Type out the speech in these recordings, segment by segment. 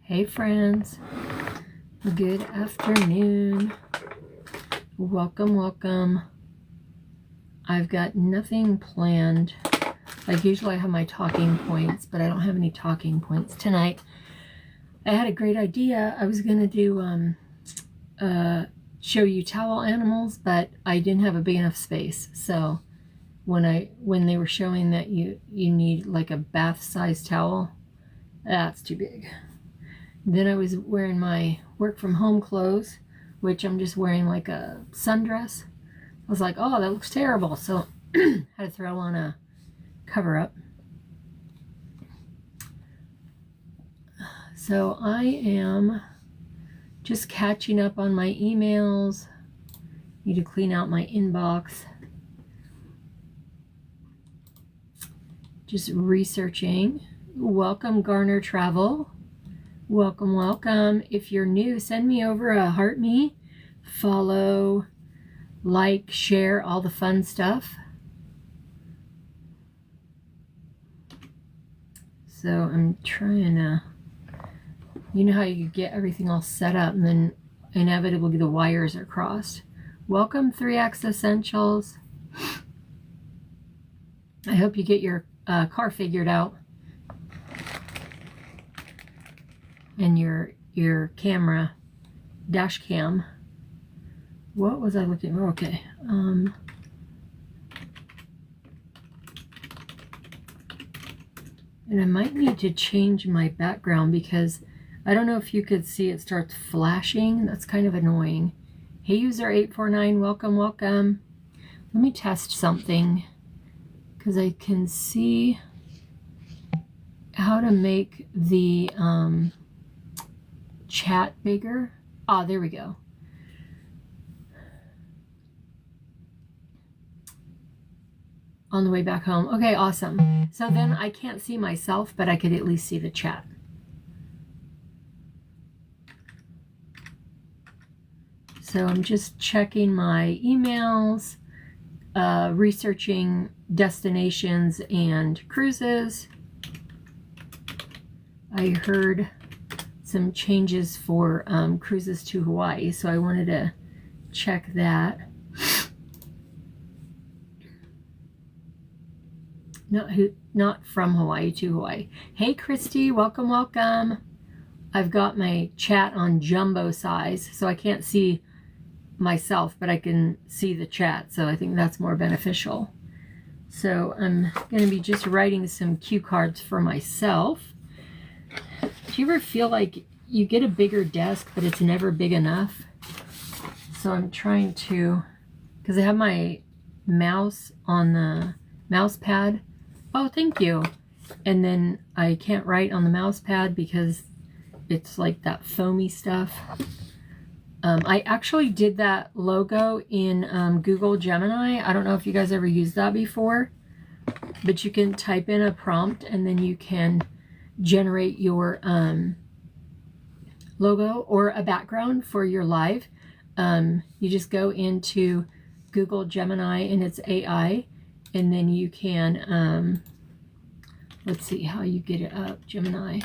Hey friends, good afternoon. Welcome. I've got nothing planned. Like usually I have my talking points, but I don't have any talking points tonight. I had a great idea. I was gonna do show you towel animals, but I didn't have a big enough space. So when they were showing that you need like a bath size towel, that's too big. Then I was wearing my work from home clothes, which I'm just wearing like a sundress. I was like, oh, that looks terrible. So I had to throw on a cover up. So I am just catching up on my emails. Need to clean out my inbox. Just researching. Welcome, Garner Travel. Welcome. If you're new, send me over a heart me, follow, like, share, all the fun stuff. So I'm trying to, you know how you get everything all set up and then inevitably the wires are crossed. Welcome, 3X Essentials. I hope you get your car figured out. And your camera, dash cam. What was I looking for? Okay. And I might need to change my background because I don't know if you could see it starts flashing. That's kind of annoying. Hey, user 849, welcome. Let me test something because I can see how to make the chat bigger. There we go. On the way back home. Okay, awesome. So then I can't see myself, but I could at least see the chat. So I'm just checking my emails, researching destinations and cruises. I heard some changes for cruises to Hawaii, so I wanted to check that. Not from Hawaii to Hawaii. Hey Christy, welcome. I've got my chat on jumbo size, so I can't see myself, but I can see the chat, so I think that's more beneficial. So I'm going to be just writing some cue cards for myself. Do you ever feel like you get a bigger desk, but it's never big enough? So I'm trying to, because I have my mouse on the mouse pad. Oh, thank you. And then I can't write on the mouse pad because it's like that foamy stuff. I actually did that logo in Google Gemini. I don't know if you guys ever used that before, but you can type in a prompt and then you can generate your logo or a background for your live. You just go into Google Gemini and it's AI, and then you can let's see how you get it up. Gemini.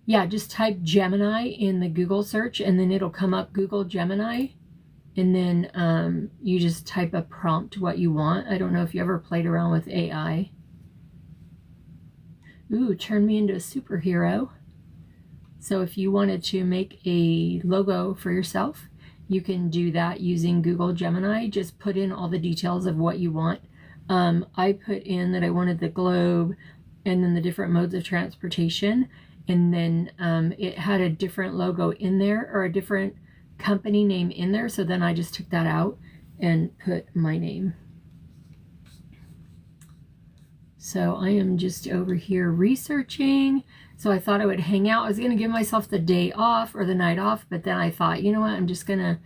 Yeah, just type Gemini in the Google search and then it'll come up Google Gemini, and then you just type a prompt what you want. I don't know if you ever played around with AI. Ooh, turn me into a superhero. So if you wanted to make a logo for yourself, you can do that using Google Gemini. Just put in all the details of what you want. I put in that I wanted the globe and then the different modes of transportation. And then it had a different logo in there or a different company name in there. So then I just took that out and put my name. So I am just over here researching. So I thought I would hang out. I was going to give myself the day off or the night off, but then I thought, you know what, I'm just going to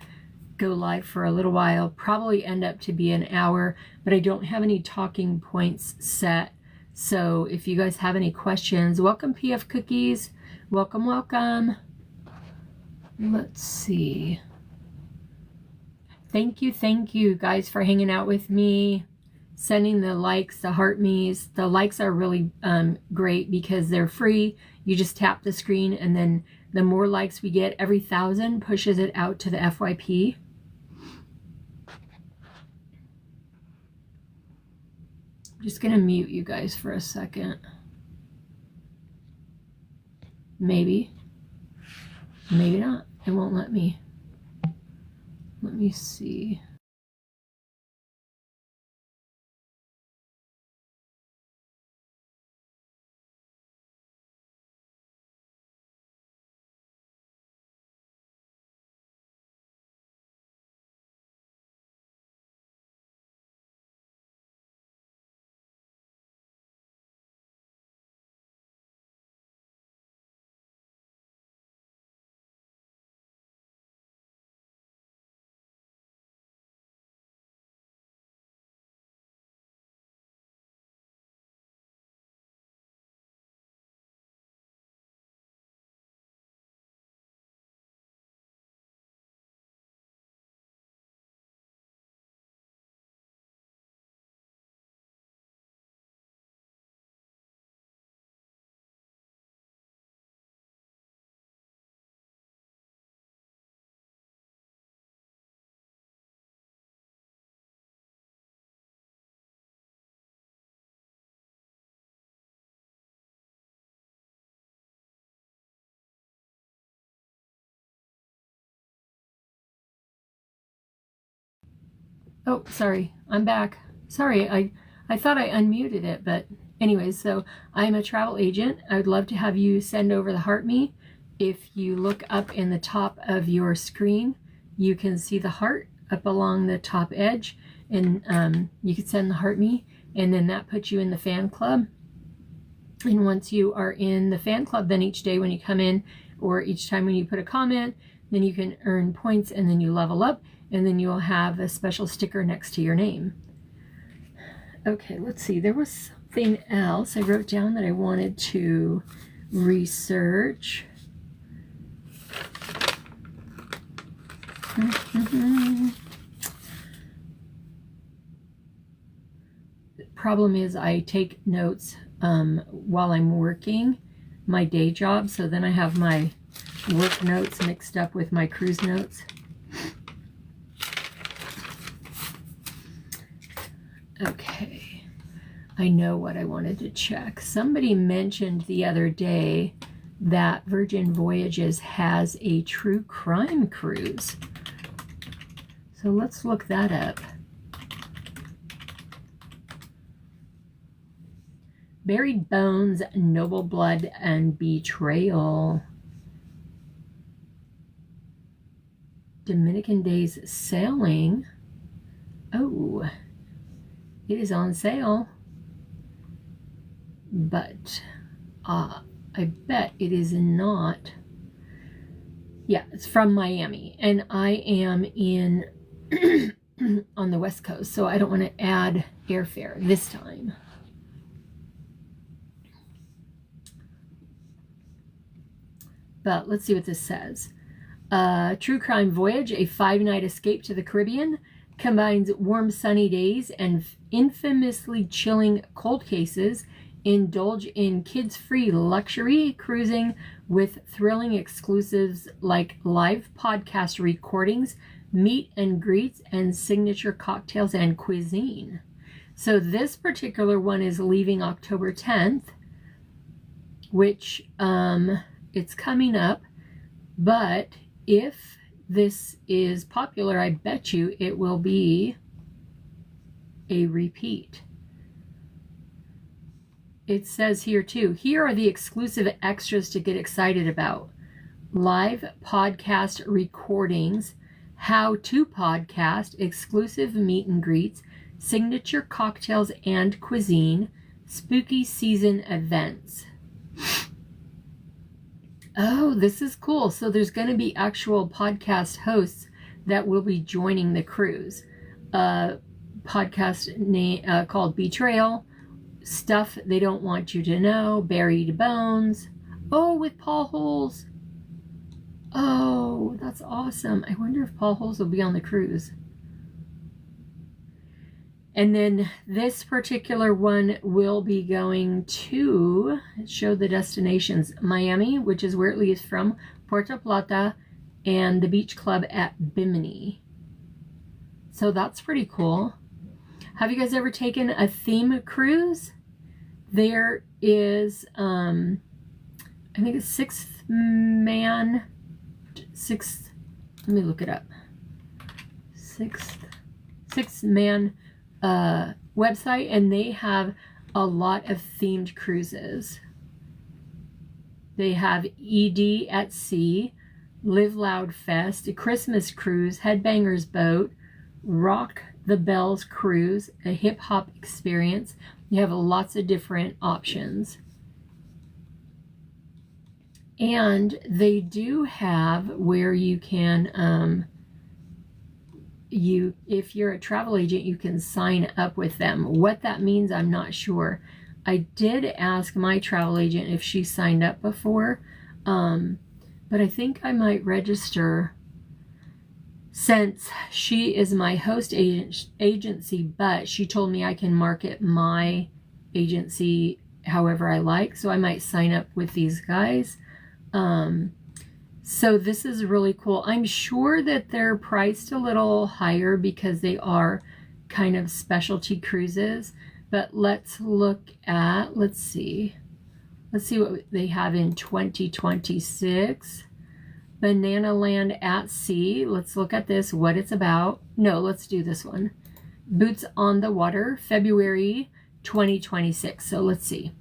go live for a little while, probably end up to be an hour, but I don't have any talking points set. So if you guys have any questions, welcome PF Cookies. Welcome. Let's see. Thank you guys for hanging out with me. sending the likes, the heart me's. The likes are really great because they're free. You just tap the screen, and then the more likes we get, every 1,000 pushes it out to the FYP. I'm just gonna mute you guys for a second. Maybe not. It won't let me. Let me see. Oh, sorry, I'm back. Sorry, I thought I unmuted it, but anyways, so I'm a travel agent. I would love to have you send over the Heart Me. If you look up in the top of your screen, you can see the heart up along the top edge, and you can send the Heart Me, and then that puts you in the fan club. And once you are in the fan club, then each day when you come in, or each time when you put a comment, then you can earn points, and then you level up, and then you'll have a special sticker next to your name. Okay, let's see. There was something else I wrote down that I wanted to research. The problem is I take notes while I'm working my day job, so then I have my work notes mixed up with my cruise notes. Okay, I know what I wanted to check. Somebody mentioned the other day that Virgin Voyages has a true crime cruise. So let's look that up. Buried Bones, Noble Blood, and Betrayal. Dominican Days Sailing. Oh, it is on sale, but I bet it is not. Yeah, it's from Miami, and I am in on the West Coast, so I don't want to add airfare this time. But let's see what this says. True Crime Voyage, a 5-night escape to the Caribbean, combines warm sunny days and infamously chilling cold cases. Indulge in kids-free luxury cruising with thrilling exclusives like live podcast recordings, meet and greets, and signature cocktails and cuisine. So this particular one is leaving October 10th, which it's coming up, but if this is popular, I bet you it will be a repeat. It says here too, here are the exclusive extras to get excited about. Live podcast recordings, how to podcast, exclusive meet and greets, signature cocktails and cuisine, spooky season events. Oh, this is cool. So there's going to be actual podcast hosts that will be joining the cruise. Podcast name called Betrayal, Stuff They Don't Want You to Know, Buried Bones. Oh, with Paul Holes. Oh, that's awesome. I wonder if Paul Holes will be on the cruise. And then this particular one will be going to show the destinations: Miami, which is where it leaves from, Puerto Plata, and the beach club at Bimini. So that's pretty cool. Have you guys ever taken a theme cruise? There is, I think it's six, let me look it up. Six man website, and they have a lot of themed cruises. They have ED at Sea, Live Loud Fest, a Christmas Cruise, Headbangers Boat, Rock the Bells Cruise, a hip hop experience. You have lots of different options. And they do have where you can, if you're a travel agent, you can sign up with them. What that means, I'm not sure. I did ask my travel agent if she signed up before, but I think I might register, since she is my host agency, but she told me I can market my agency however I like, so I might sign up with these guys. So this is really cool. I'm sure that they're priced a little higher because they are kind of specialty cruises, but let's see what they have in 2026. Banana Land at Sea. Let's look at this, what it's about. No, let's do this one. Boots on the Water, February 2026. So let's see.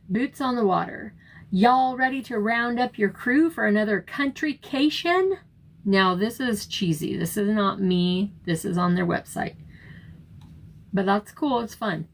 Boots on the Water. Y'all ready to round up your crew for another countrycation? Now, this is cheesy. This is not me. This is on their website. But that's cool. It's fun.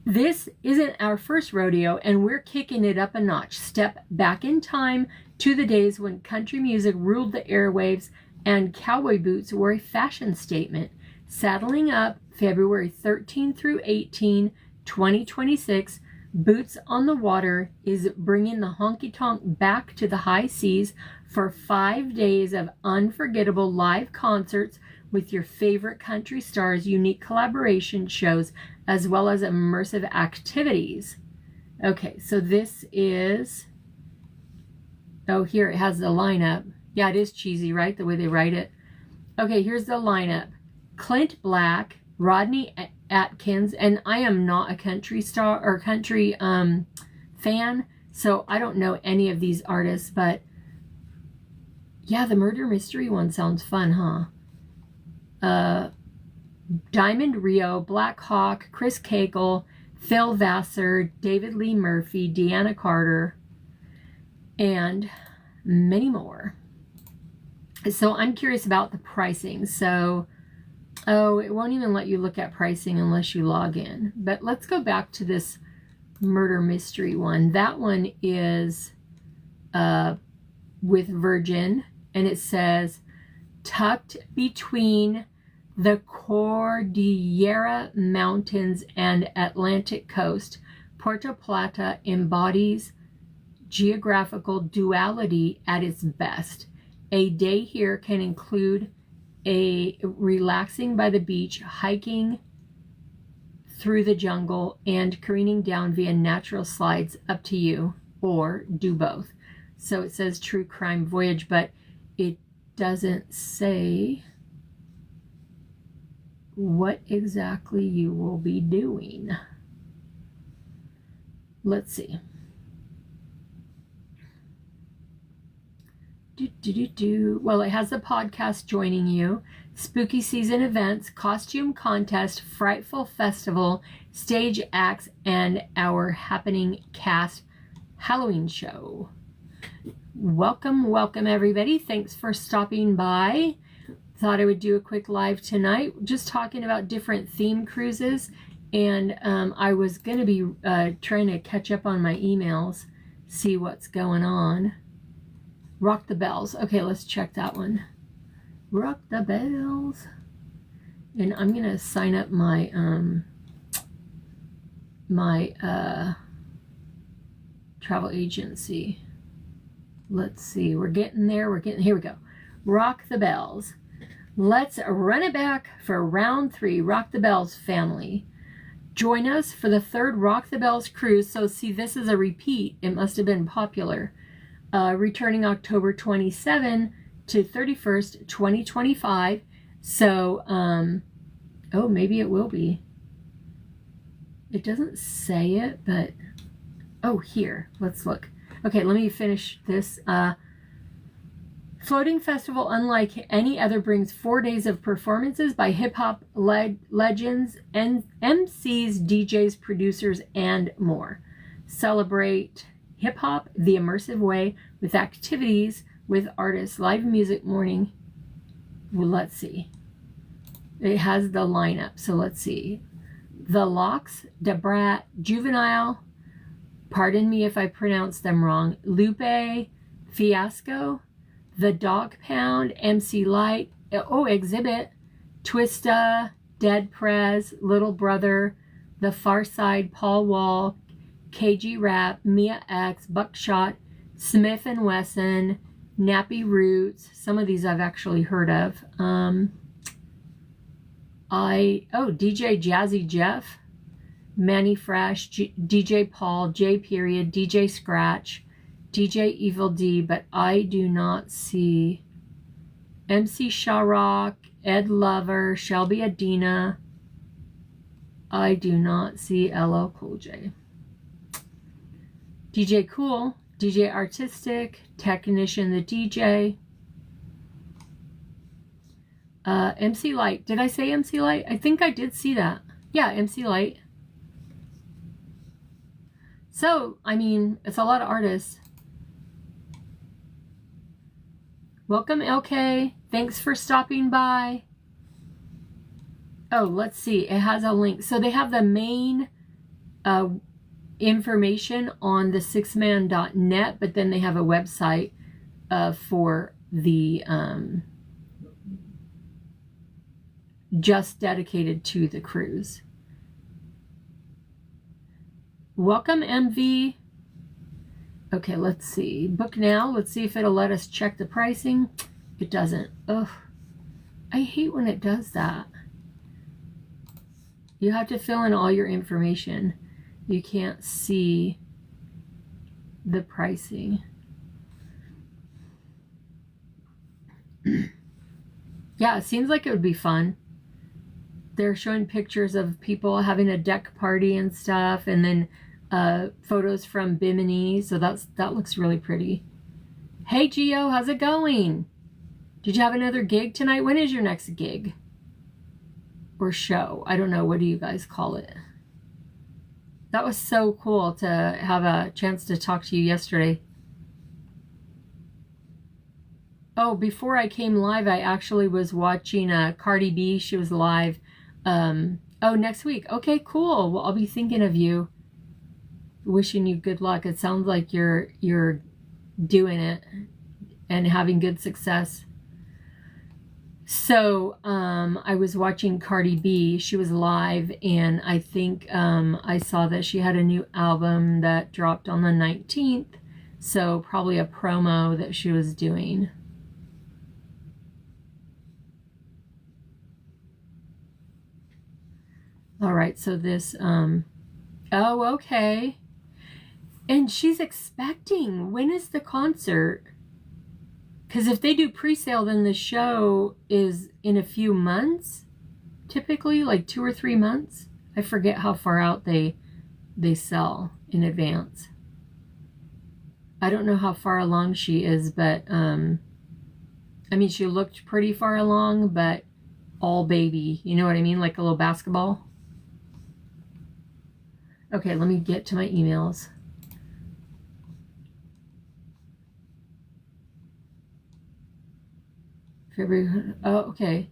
This isn't our first rodeo, and we're kicking it up a notch. Step back in time to the days when country music ruled the airwaves and cowboy boots were a fashion statement. Saddling up February 13 through 18, 2026, Boots on the Water is bringing the honky-tonk back to the high seas for 5 days of unforgettable live concerts with your favorite country stars, unique collaboration shows, as well as immersive activities. Okay, so this is, oh, here it has the lineup. Yeah, it is cheesy, right? The way they write it. Okay, here's the lineup. Clint Black, Rodney Atkins, and I am not a country star or country fan, so I don't know any of these artists, but yeah, the murder mystery one sounds fun, huh? Diamond Rio, Black Hawk, Chris Cagle, Phil Vassar, David Lee Murphy, Deanna Carter, and many more. So I'm curious about the pricing. So, oh, it won't even let you look at pricing unless you log in. But let's go back to this murder mystery one. That one is with Virgin, and it says, tucked between the Cordillera Mountains and Atlantic coast, Puerto Plata embodies geographical duality at its best. A day here can include a relaxing by the beach, hiking through the jungle, and careening down via natural slides, up to you, or do both. So it says true crime voyage, but it doesn't say what exactly you will be doing. Let's see. Well, it has the podcast joining you, spooky season events, costume contest, frightful festival, stage acts, and our happening cast Halloween show. Welcome everybody. Thanks for stopping by. Thought I would do a quick live tonight, just talking about different theme cruises, and I was going to be trying to catch up on my emails, see what's going on. Rock the Bells. Okay, let's check that one. Rock the Bells. And I'm going to sign up my travel agency. Let's see. We're getting there. Here we go. Rock the Bells. Let's run it back for round 3. Rock the Bells family. Join us for the 3rd Rock the Bells cruise. So see, this is a repeat. It must have been popular. Returning October 27 to 31st, 2025. So, oh, maybe it will be. It doesn't say it, but, oh, here, let's look. Okay, let me finish this. Floating Festival, unlike any other, brings 4 days of performances by hip-hop legends, and MCs, DJs, producers, and more. Celebrate hip-hop the immersive way with activities with artists, live music morning. Well, let's see. It has the lineup, so let's see. The Locks, Da Brat, Juvenile, pardon me if I pronounce them wrong, Lupe Fiasco, The Dog Pound, MC Light, oh, Exhibit, Twista, Dead Prez, Little Brother, The Far Side, Paul Wall, KG Rap, Mia X, Buckshot, Smith & Wesson, Nappy Roots. Some of these I've actually heard of. DJ Jazzy Jeff, Manny Fresh, DJ Paul, J Period, DJ Scratch, DJ Evil D, but I do not see MC Sharrock, Ed Lover, Shelby Adina. I do not see LL Cool J. DJ Cool, DJ Artistic, Technician the DJ, MC Light. Did I say MC Light? I think I did see that. Yeah, MC Light. So, I mean, it's a lot of artists. Welcome, LK. Thanks for stopping by. Oh, let's see. It has a link. So they have the main information on the sixman.net, but then they have a website for the just dedicated to the cruise. Welcome, MV. Okay, let's see. Book now. Let's see if it'll let us check the pricing. It doesn't. Ugh. I hate when it does that. You have to fill in all your information. You can't see the pricing. Yeah, it seems like it would be fun. They're showing pictures of people having a deck party and stuff, and then photos from Bimini. So that looks really pretty. Hey, Gio, how's it going? Did you have another gig tonight? When is your next gig? Or show? I don't know. What do you guys call it? That was so cool to have a chance to talk to you yesterday. Oh, before I came live, I actually was watching Cardi B. She was live. Oh, next week. Okay, cool. Well, I'll be thinking of you. Wishing you good luck. It sounds like you're doing it and having good success. So I was watching Cardi B. She was live, and I think I saw that she had a new album that dropped on the 19th. So probably a promo that she was doing. All right, so this, oh, okay. And she's expecting, when is the concert? Because if they do pre-sale, then the show is in a few months, typically, like 2 or 3 months. I forget how far out they sell in advance. I don't know how far along she is, but, I mean, she looked pretty far along, but all baby, you know what I mean? Like a little basketball. Okay, let me get to my emails. February, oh, okay.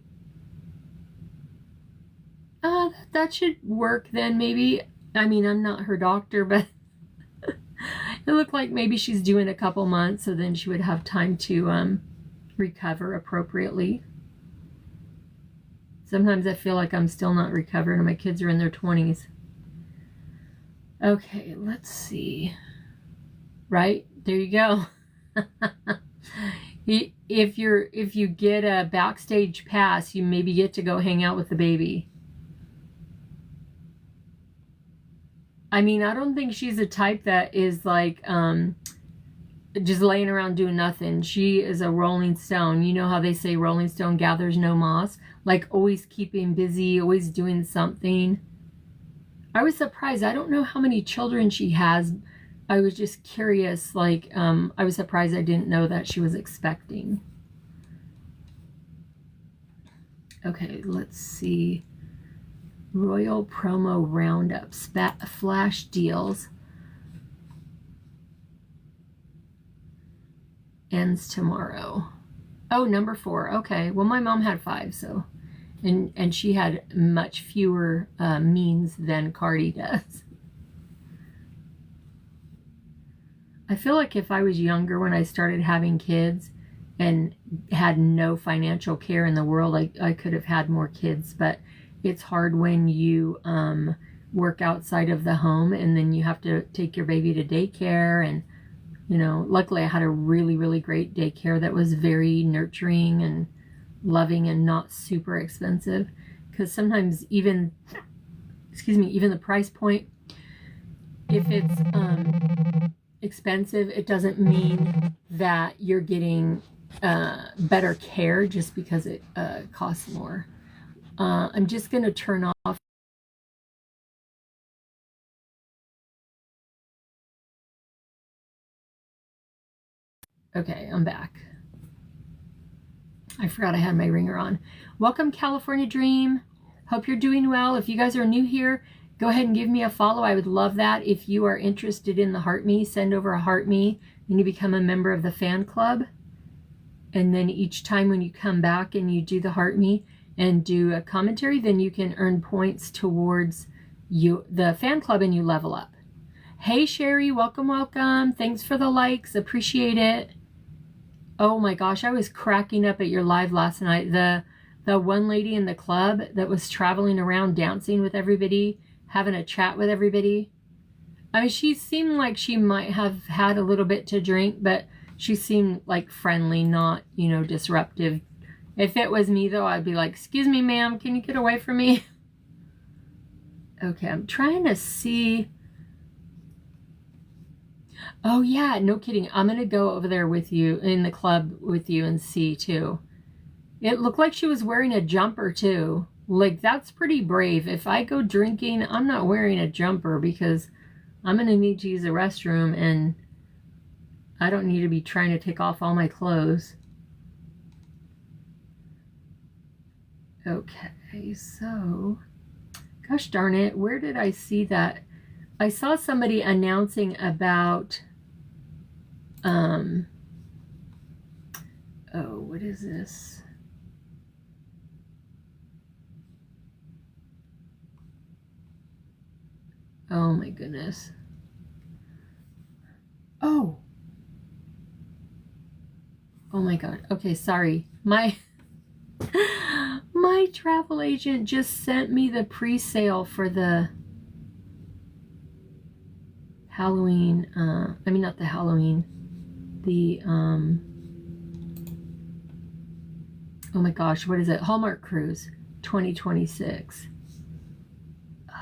That should work then, maybe. I mean, I'm not her doctor, but it looked like maybe she's due in a couple months, so then she would have time to recover appropriately. Sometimes I feel like I'm still not recovering, and my kids are in their 20s. Okay, let's see. Right, there you go. If you get a backstage pass, you maybe get to go hang out with the baby. I mean, I don't think she's the type that is like just laying around doing nothing. She is a rolling stone. You know how they say rolling stone gathers no moss? Like always keeping busy, always doing something. I was surprised. I don't know how many children she has. I was just curious. Like, I was surprised I didn't know that she was expecting. Okay, let's see. Royal Promo Roundup. Flash deals. Ends tomorrow. Oh, number 4. Okay. Well, my mom had 5, so. And she had much fewer means than Cardi does. I feel like if I was younger when I started having kids and had no financial care in the world, I could have had more kids. But it's hard when you work outside of the home and then you have to take your baby to daycare. And, you know, luckily I had a really, really great daycare that was very nurturing and loving and not super expensive. Because sometimes even the price point, if it's expensive, it doesn't mean that you're getting better care just because it costs more. I'm just going to turn off. Okay, I'm back. I forgot I had my ringer on. Welcome, California Dream. Hope you're doing well. If you guys are new here, go ahead and give me a follow. I would love that. If you are interested in the Heart Me, send over a Heart Me and you become a member of the fan club. And then each time when you come back and you do the Heart Me and do a commentary, then you can earn points towards the fan club and you level up. Hey, Sherry, welcome, welcome. Thanks for the likes. Appreciate it. Oh my gosh, I was cracking up at your live last night. The one lady in the club that was traveling around dancing with everybody, having a chat with everybody. I mean, she seemed like she might have had a little bit to drink, but she seemed like friendly, not, you know, disruptive. If it was me, though, I'd be like, excuse me, ma'am, can you get away from me? Okay, I'm trying to see. Oh, yeah, no kidding. I'm going to go over there with you, in the club with you, and see, too. It looked like she was wearing a jumper, too. Like, that's pretty brave. If I go drinking, I'm not wearing a jumper because I'm going to need to use the restroom, and I don't need to be trying to take off all my clothes. Okay, so, gosh darn it, where did I see that? I saw somebody announcing about, oh, what is this? Oh my goodness. Oh my God. Okay, sorry. My travel agent just sent me the pre-sale for the Halloween, I mean, not the Halloween, the, oh my gosh, what is it? Hallmark Cruise 2026. Oh.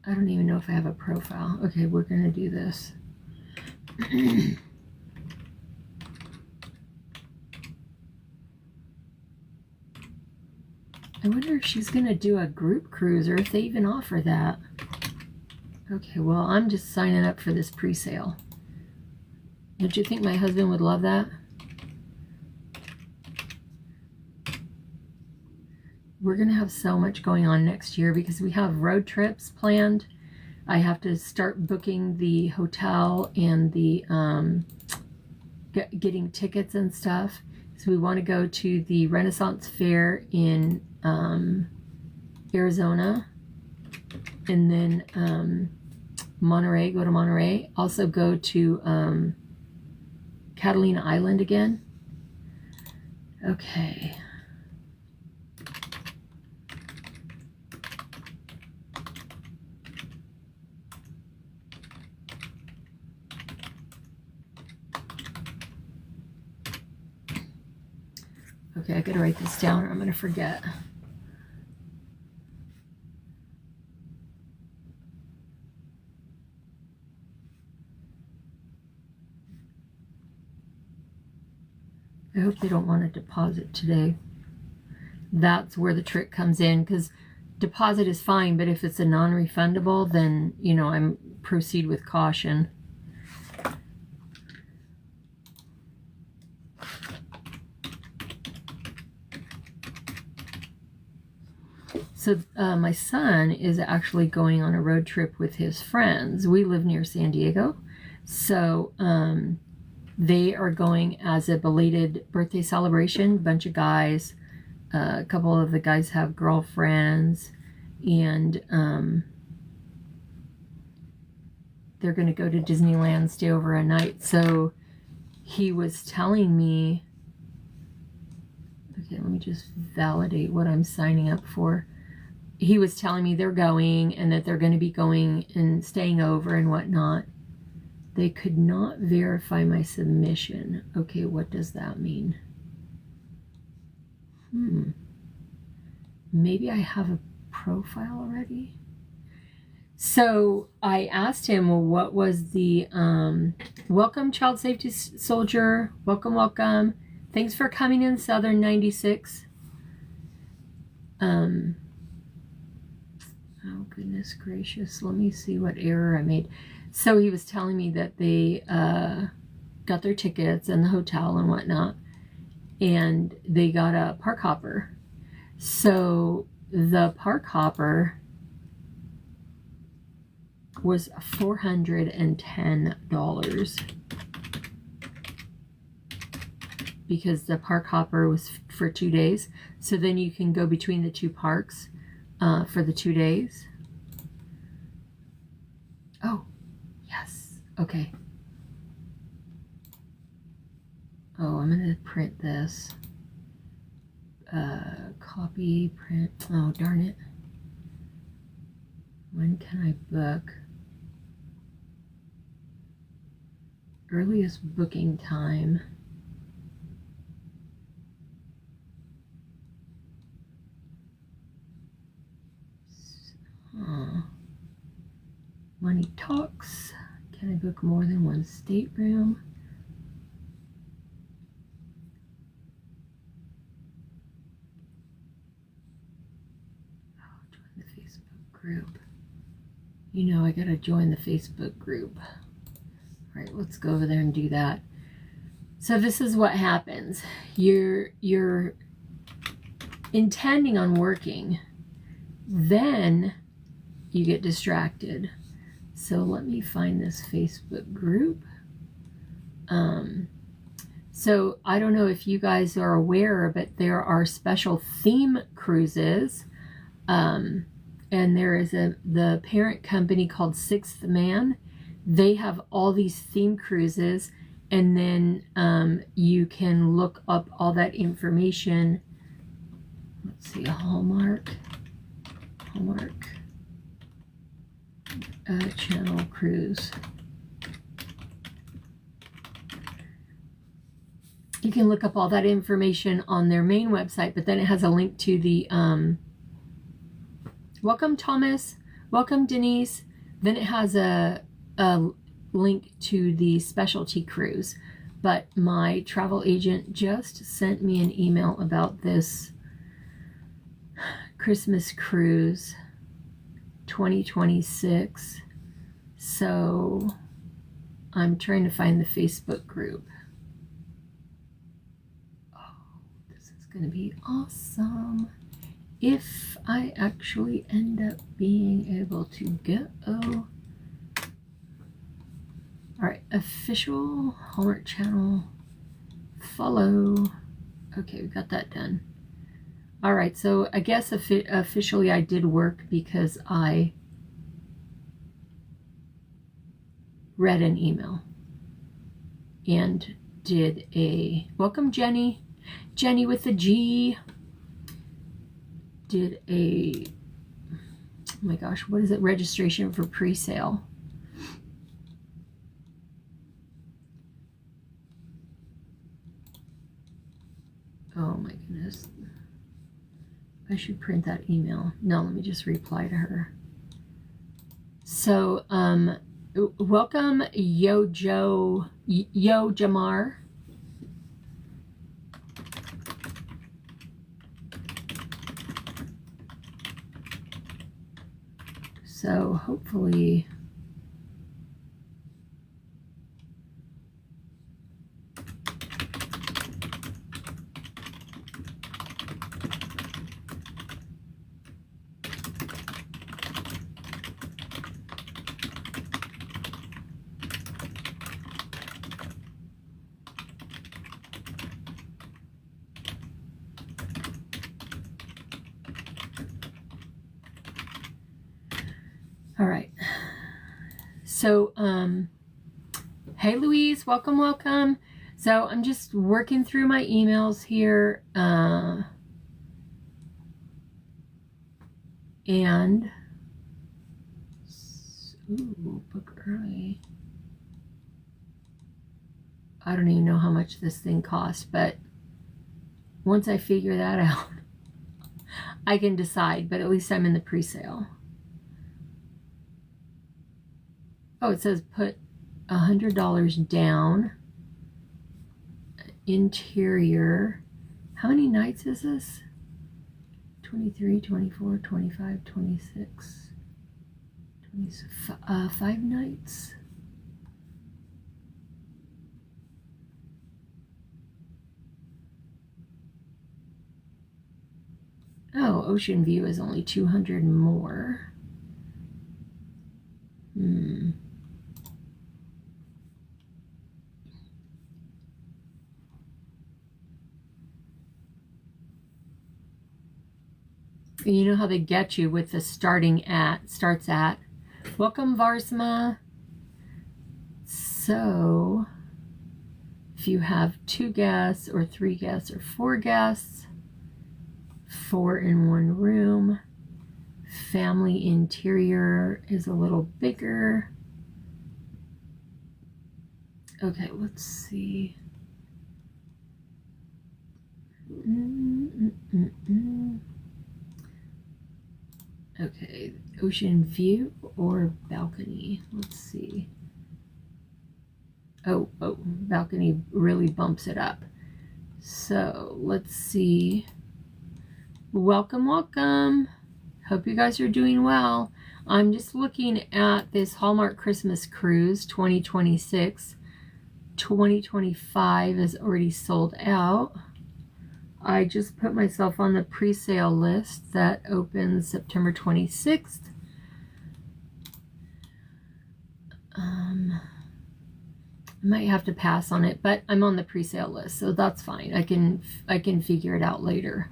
I don't even know if I have a profile. Okay, we're going to do this. I wonder if she's going to do a group cruise or if they even offer that. Okay, well, I'm just signing up for this pre-sale. Don't you think my husband would love that? We're going to have so much going on next year because we have road trips planned. I have to start booking the hotel and the getting tickets and stuff. So we want to go to the Renaissance Fair in Arizona, and then Monterey, go to Monterey. Also go to Catalina Island again. Okay. Okay, I gotta write this down or I'm gonna forget. I hope they don't want a deposit today. That's where the trick comes in, because deposit is fine, but if it's a non-refundable, then, you know, I'm proceed with caution. So my son is actually going on a road trip with his friends. We live near San Diego, so they are going as a belated birthday celebration. Bunch of guys, a couple of the guys have girlfriends, and they're going to go to Disneyland, stay over a night. So he was telling me, okay, let me just validate what I'm signing up for. He was telling me they're going and that they're going to be going and staying over and whatnot. They could not verify my submission. Okay, what does that mean? Maybe I have a profile already. So I asked him, well, what was the welcome, Child Safety Soldier. Welcome, welcome. Thanks for coming in, Southern 96. Oh, goodness gracious. Let me see what error I made. So he was telling me that they got their tickets and the hotel and whatnot, and they got a park hopper. So the park hopper was $410 because the park hopper was for 2 days. So then you can go between the two parks for the 2 days. Oh, yes. Okay. Oh, I'm going to print this. Copy, print. Oh, darn it. When can I book? Earliest booking time. Money talks. Can I book more than one stateroom? Oh, join the Facebook group. You know, I gotta join the Facebook group. All right, let's go over there and do that. So this is what happens. You're intending on working, then you get distracted. So let me find this Facebook group. So I don't know if you guys are aware, but there are special theme cruises. And there is the parent company called Sixth Man. They have all these theme cruises, and then you can look up all that information. Let's see, a Hallmark Channel cruise. You can look up all that information on their main website, but then it has a link to the welcome Thomas, welcome Denise. Then it has a link to the specialty cruise. But my travel agent just sent me an email about this Christmas cruise 2026. So I'm trying to find the Facebook group. Oh, this is going to be awesome if I actually end up being able to go. All right, official Hallmark Channel, follow. Okay, we got that done. All right, so I guess officially I did work because I read an email and did a welcome Jenny with the G, did a, oh my gosh, what is it, registration for pre-sale. Oh my goodness. I should print that email. No, let me just reply to her. So, welcome Yo Jamar. So hopefully all right. So, hey Louise, welcome, welcome. So I'm just working through my emails here, and ooh, book early. I don't even know how much this thing costs, but once I figure that out, I can decide, but at least I'm in the pre-sale. Oh, it says put $100 down. Interior. How many nights is this? 23, 24, 25, 26. 5 nights. Oh, Ocean View is only 200 more. You know how they get you with the starts at. Welcome, Varsma. So, if you have 2 guests or 3 guests or 4 guests, 4 in 1 room, family interior is a little bigger. Okay, let's see. Okay, ocean view or balcony? Let's see. Oh, balcony really bumps it up. So let's see. Welcome, welcome. Hope you guys are doing well. I'm just looking at this Hallmark Christmas Cruise 2026. 2025 is already sold out. I just put myself on the pre-sale list that opens September 26th. I might have to pass on it, but I'm on the pre-sale list, so that's fine. I can figure it out later.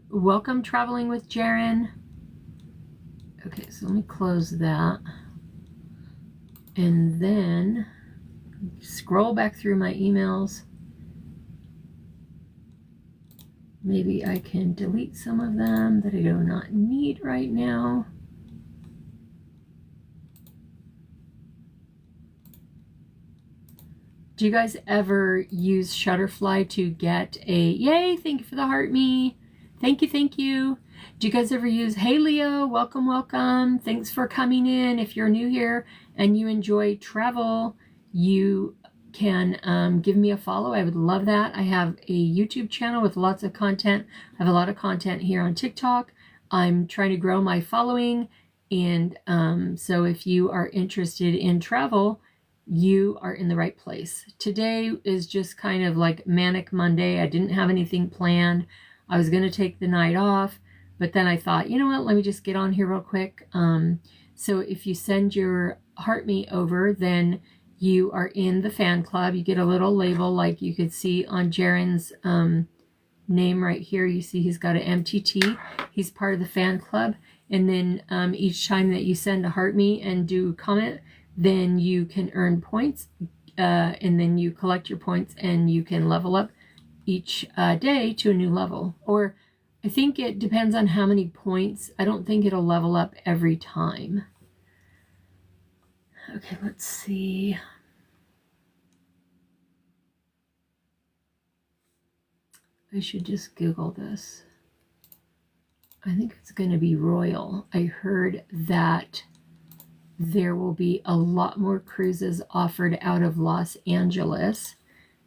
Welcome, Traveling with Jaren. Okay, so let me close that. And then scroll back through my emails. Maybe I can delete some of them that I do not need right now. Do you guys ever use Shutterfly to get a, yay, thank you for the heart me. Thank you, thank you. Do you guys ever use, hey Leo, welcome, welcome. Thanks for coming in. If you're new here and you enjoy travel, you can give me a follow. I would love that. I have a YouTube channel with lots of content. I have a lot of content here on TikTok. I'm trying to grow my following. And so if you are interested in travel, you are in the right place. Today is just kind of like Manic Monday. I didn't have anything planned. I was going to take the night off, but then I thought, you know what, let me just get on here real quick. So if you send your heart me over, then you are in the fan club. You get a little label like you could see on Jaren's name right here. You see he's got an MTT. He's part of the fan club. And then each time that you send a heart me and do comment, then you can earn points. And then you collect your points and you can level up each day to a new level. Or I think it depends on how many points. I don't think it'll level up every time. Okay, let's see. I should just Google this. I think it's going to be Royal. I heard that there will be a lot more cruises offered out of Los Angeles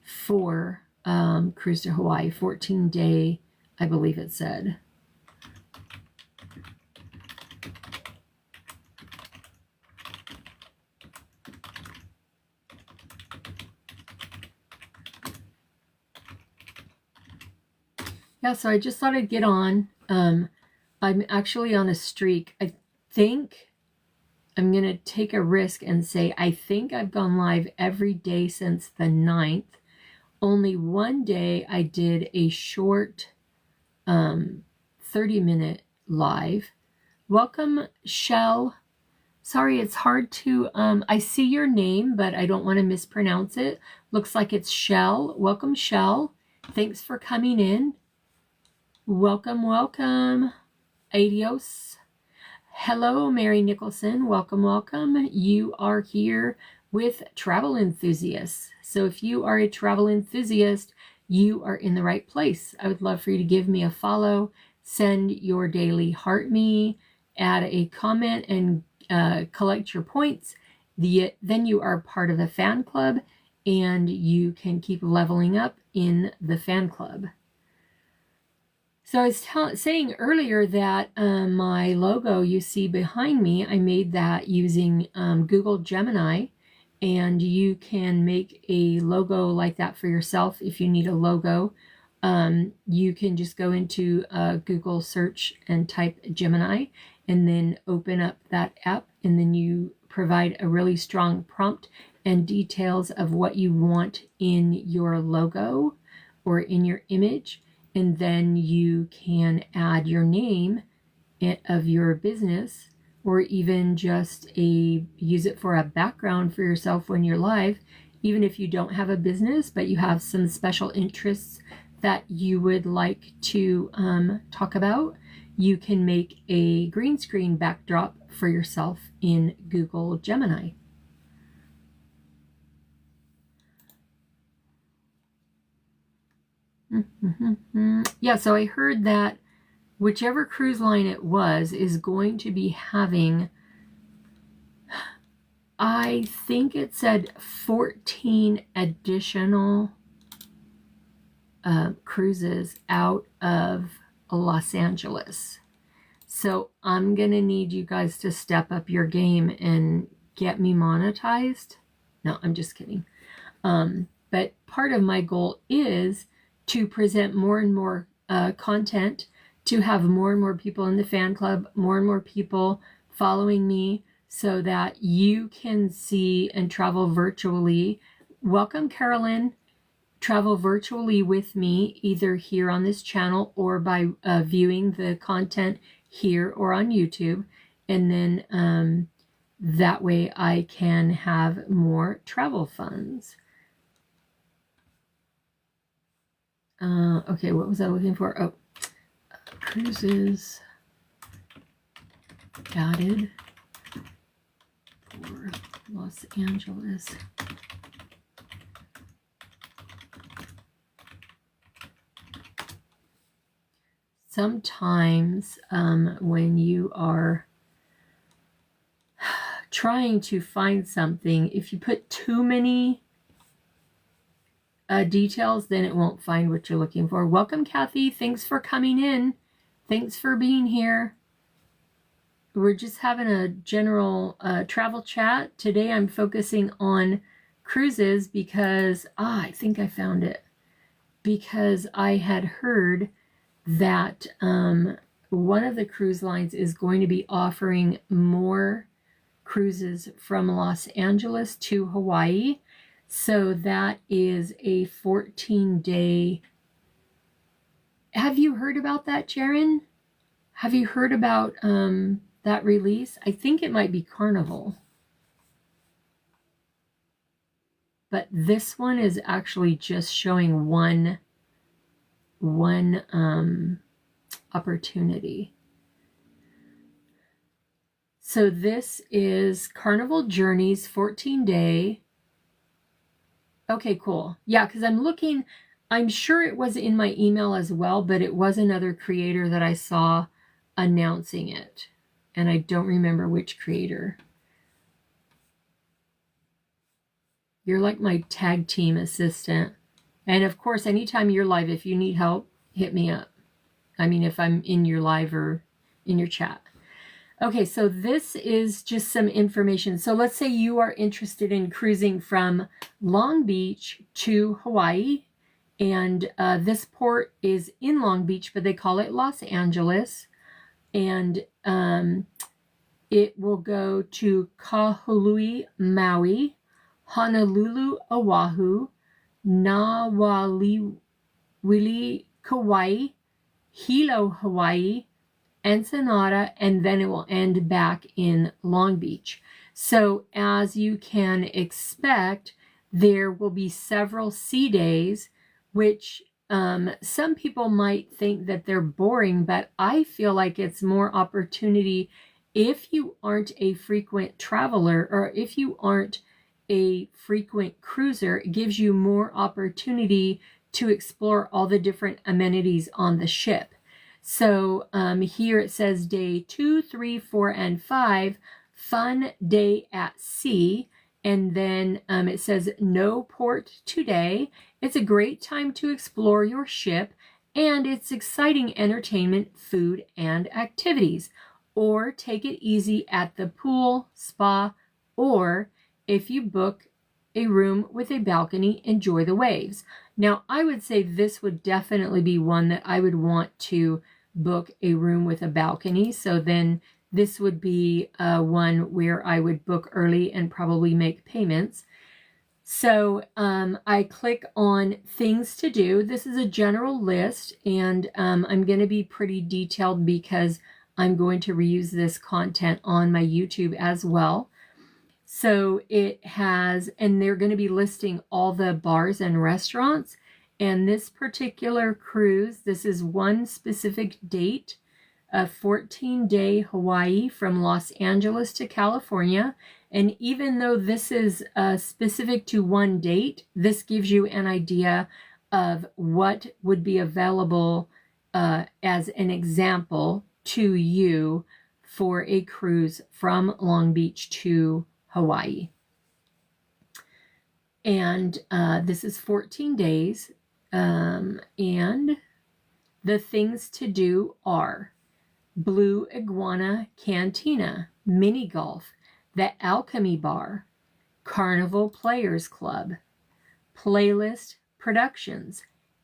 for Cruise to Hawaii, 14-day, I believe it said. Yeah, so I just thought I'd get on. I'm actually on a streak. I think I'm going to take a risk and say I think I've gone live every day since the 9th. Only one day I did a short 30-minute live. Welcome, Shell. Sorry, it's hard to, I see your name, but I don't want to mispronounce it. Looks like it's Shell. Welcome, Shell. Thanks for coming in. Welcome, welcome. Adios. Hello, Mary Nicholson. Welcome, welcome. You are here with travel enthusiasts. So if you are a travel enthusiast, you are in the right place. I would love for you to give me a follow, send your daily heart me, add a comment, and collect your points. Then you are part of the fan club, and you can keep leveling up in the fan club. So I was saying earlier that my logo you see behind me, I made that using Google Gemini, and you can make a logo like that for yourself if you need a logo. You can just go into Google search and type Gemini, and then open up that app, and then you provide a really strong prompt and details of what you want in your logo or in your image. And then you can add your name of your business, or even just use it for a background for yourself when you're live. Even if you don't have a business, but you have some special interests that you would like to talk about, you can make a green screen backdrop for yourself in Google Gemini. Yeah, so I heard that whichever cruise line it was is going to be having, I think it said 14 additional cruises out of Los Angeles. So I'm going to need you guys to step up your game and get me monetized. No, I'm just kidding. But part of my goal is to present more and more content, to have more and more people in the fan club, more and more people following me, so that you can see and travel virtually. Welcome, Carolyn. Travel virtually with me, either here on this channel or by viewing the content here or on YouTube. And then that way I can have more travel funds. Okay, what was I looking for? Oh, cruises added for Los Angeles. Sometimes when you are trying to find something, if you put too many details, then it won't find what you're looking for. Welcome, Kathy. Thanks for coming in. Thanks for being here. We're just having a general travel chat. Today I'm focusing on cruises because, I think I found it. Because I had heard that one of the cruise lines is going to be offering more cruises from Los Angeles to Hawaii. So that is a 14-day. Have you heard about that, Jaren? Have you heard about that release? I think it might be Carnival. But this one is actually just showing one opportunity. So this is Carnival Journeys 14-day. Okay, cool. Yeah, because I'm looking, I'm sure it was in my email as well, but it was another creator that I saw announcing it. And I don't remember which creator. You're like my tag team assistant. And of course, anytime you're live, if you need help, hit me up. I mean, if I'm in your live or in your chat. Okay, so this is just some information. So let's say you are interested in cruising from Long Beach to Hawaii. And this port is in Long Beach, but they call it Los Angeles. And it will go to Kahului, Maui, Honolulu, Oahu, Nawaliwili, Kauai, Hilo, Hawaii, Ensenada, and then it will end back in Long Beach. So as you can expect, there will be several sea days, which some people might think that they're boring, but I feel like it's more opportunity if you aren't a frequent traveler or if you aren't a frequent cruiser. It gives you more opportunity to explore all the different amenities on the ship. So here it says day 2, 3, 4, and 5, fun day at sea. And then it says no port today. It's a great time to explore your ship, and it's exciting entertainment, food, and activities. Or take it easy at the pool, spa, or if you book a room with a balcony, enjoy the waves. Now, I would say this would definitely be one that I would want to book a room with a balcony. So then this would be one where I would book early and probably make payments. So I click on things to do. This is a general list, and I'm going to be pretty detailed because I'm going to reuse this content on my YouTube as well. So it has, and they're going to be listing all the bars and restaurants. And this particular cruise, this is one specific date, a 14-day Hawaii from Los Angeles to California. And even though this is specific to one date, this gives you an idea of what would be available as an example to you for a cruise from Long Beach to Hawaii. And this is 14 days. And the things to do are Blue Iguana Cantina, Mini Golf, the Alchemy Bar, Carnival Players Club, Playlist Productions,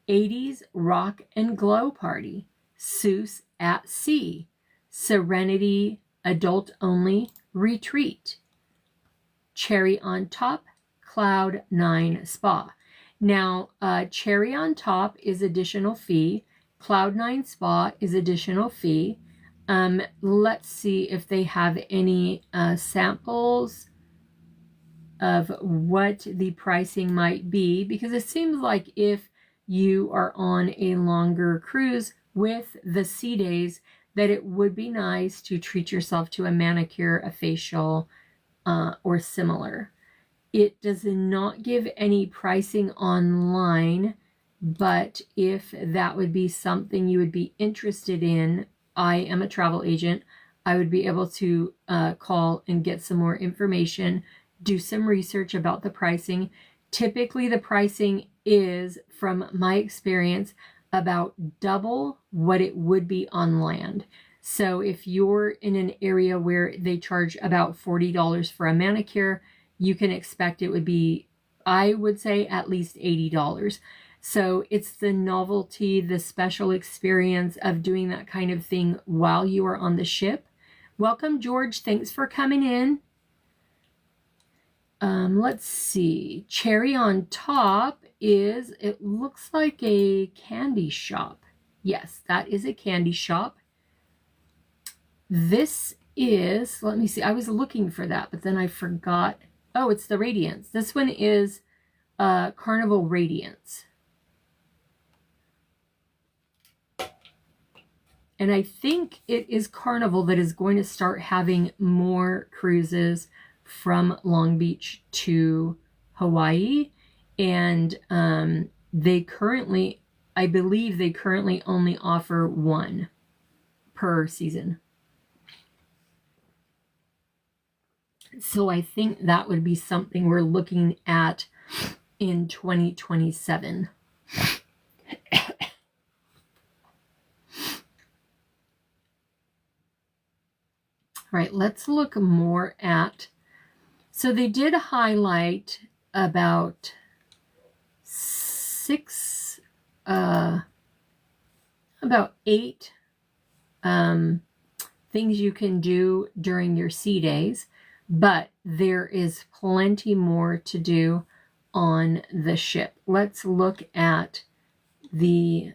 80s Rock and Glow Party, Seuss at Sea, Serenity Adult Only Retreat, Cherry on Top, Cloud 9 Spa. Now, Cherry on Top is additional fee. Cloud 9 Spa is additional fee. Let's see if they have any samples of what the pricing might be, because it seems like if you are on a longer cruise with the sea days, that it would be nice to treat yourself to a manicure, a facial, or similar. It does not give any pricing online, but if that would be something you would be interested in, I am a travel agent. I would be able to call and get some more information, do some research about the pricing. Typically, the pricing is, from my experience, about double what it would be on land. So if you're in an area where they charge about $40 for a manicure, you can expect it would be, I would say, at least $80. So it's the novelty, the special experience of doing that kind of thing while you are on the ship. Welcome, George. Thanks for coming in. Let's see. Cherry on Top is, it looks like a candy shop. Yes, that is a candy shop. This is, let me see. I was looking for that, but then I forgot. Oh, it's the Radiance. This one is Carnival Radiance. And I think it is Carnival that is going to start having more cruises from Long Beach to Hawaii. And they currently, I believe they currently only offer one per season. So I think that would be something we're looking at in 2027. All right, let's look more at, so they did highlight about about 8 things you can do during your sea days, but there is plenty more to do on the ship. Let's look at the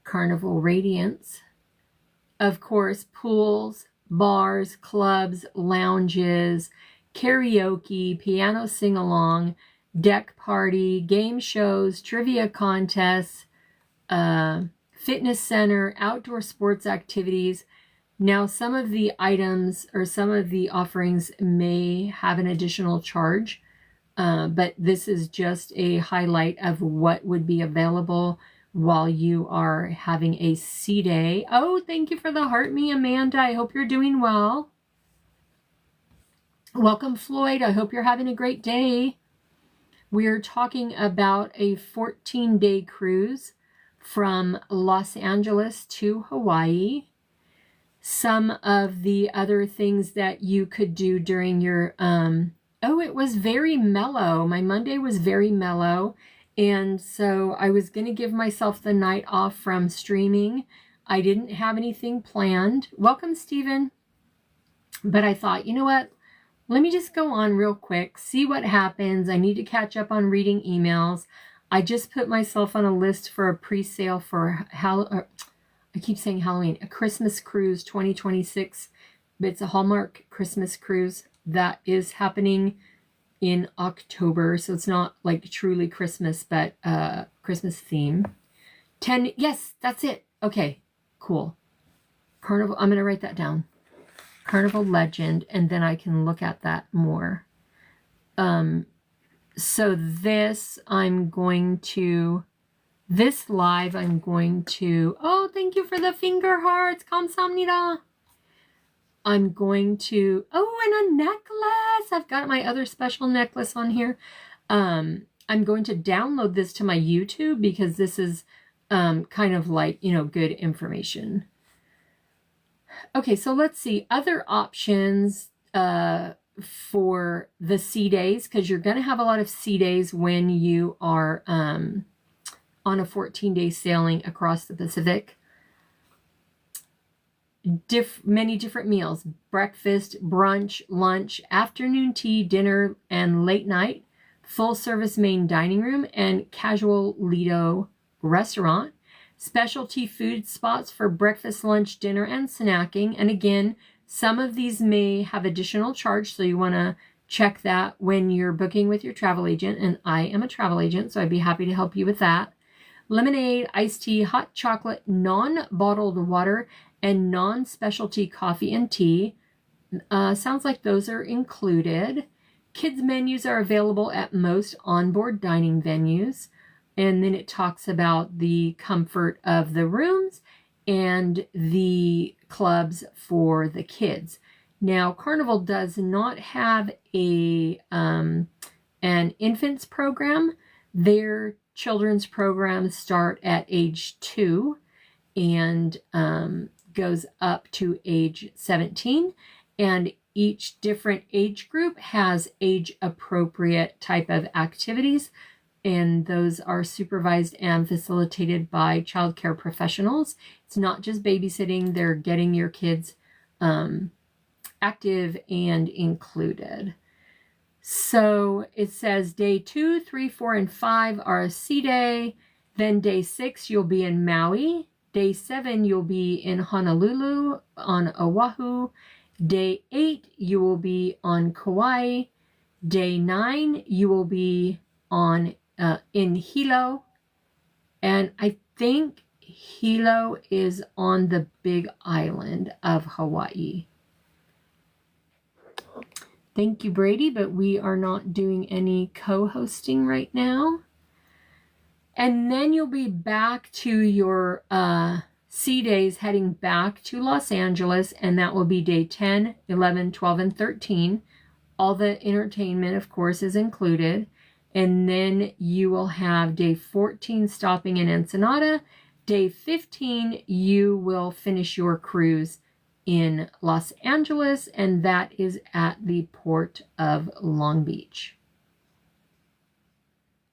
Carnival Radiance. Of course, pools, bars, clubs, lounges, karaoke, piano sing-along, deck party, game shows, trivia contests, fitness center, outdoor sports activities. Now, some of the items or some of the offerings may have an additional charge, but this is just a highlight of what would be available while you are having a sea day. Oh, thank you for the heart me, Amanda. I hope you're doing well. Welcome, Floyd. I hope you're having a great day. We're talking about a 14-day cruise from Los Angeles to Hawaii. Some of the other things that you could do during your, oh, it was very mellow. My Monday was very mellow. And so I was going to give myself the night off from streaming. I didn't have anything planned. Welcome, Stephen. But I thought, you know what? Let me just go on real quick, see what happens. I need to catch up on reading emails. I just put myself on a list for a pre-sale for I keep saying Halloween, a Christmas cruise 2026. It's a Hallmark Christmas cruise that is happening in October, so it's not like truly Christmas, but Christmas theme. 10, yes, that's it. Okay, cool. Carnival, I'm gonna write that down. Carnival Legend, and then I can look at that more. So this live, I'm going to, oh, thank you for the finger hearts, 감사합니다. I'm going to, oh, and a necklace. I've got my other special necklace on here. I'm going to download this to my YouTube because this is kind of like, you know, good information. Okay, so let's see other options for the sea days, because you're going to have a lot of sea days when you are on a 14-day sailing across the Pacific. Many different meals: breakfast, brunch, lunch, afternoon tea, dinner, and late night, full service main dining room, and casual Lido restaurant, specialty food spots for breakfast, lunch, dinner, and snacking. And again, some of these may have additional charge, so you want to check that when you're booking with your travel agent, and I am a travel agent, so I'd be happy to help you with that. Lemonade, iced tea, hot chocolate, non-bottled water, and non-specialty coffee and tea. Sounds like those are included. Kids menus are available at most onboard dining venues. And then it talks about the comfort of the rooms and the clubs for the kids. Now, Carnival does not have an infants program. Their children's programs start at age 2 and goes up to age 17. And each different age group has age-appropriate type of activities, and those are supervised and facilitated by child care professionals. It's not just babysitting, they're getting your kids active and included. So it says day 2, 3, 4, and 5 are a sea day. Then day 6, you'll be in Maui. Day 7, you'll be in Honolulu on Oahu. Day 8, you will be on Kauai. Day 9, you will be on in Hilo. And I think Hilo is on the big island of Hawaii. Thank you, Brady, but we are not doing any co-hosting right now. And then you'll be back to your sea days, heading back to Los Angeles, and that will be day 10, 11, 12, and 13. All the entertainment, of course, is included. And then you will have day 14 stopping in Ensenada. Day 15, you will finish your cruise in Los Angeles, and that is at the Port of Long Beach.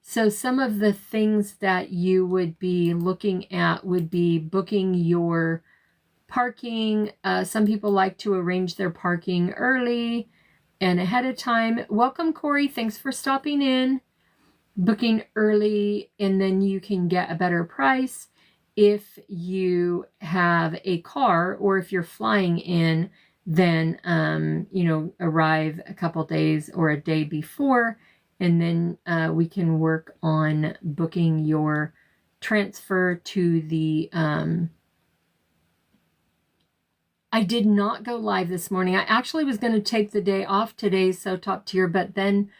So some of the things that you would be looking at would be booking your parking. Some people like to arrange their parking early and ahead of time. Welcome, Corey. Thanks for stopping in. Booking early, and then you can get a better price. If you have a car, or if you're flying in, then, arrive a couple days or a day before, and then we can work on booking your transfer to the, I did not go live this morning. I actually was going to take the day off today, so top tier, but then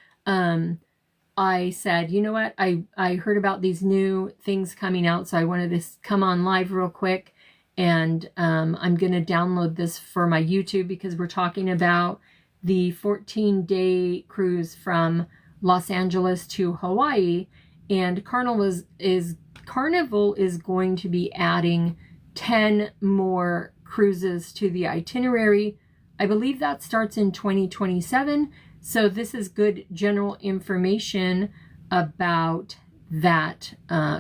I said, you know what, I heard about these new things coming out, so I wanted to come on live real quick, and I'm going to download this for my YouTube, because we're talking about the 14-day cruise from Los Angeles to Hawaii, and Carnival is going to be adding 10 more cruises to the itinerary. I believe that starts in 2027. So this is good general information about that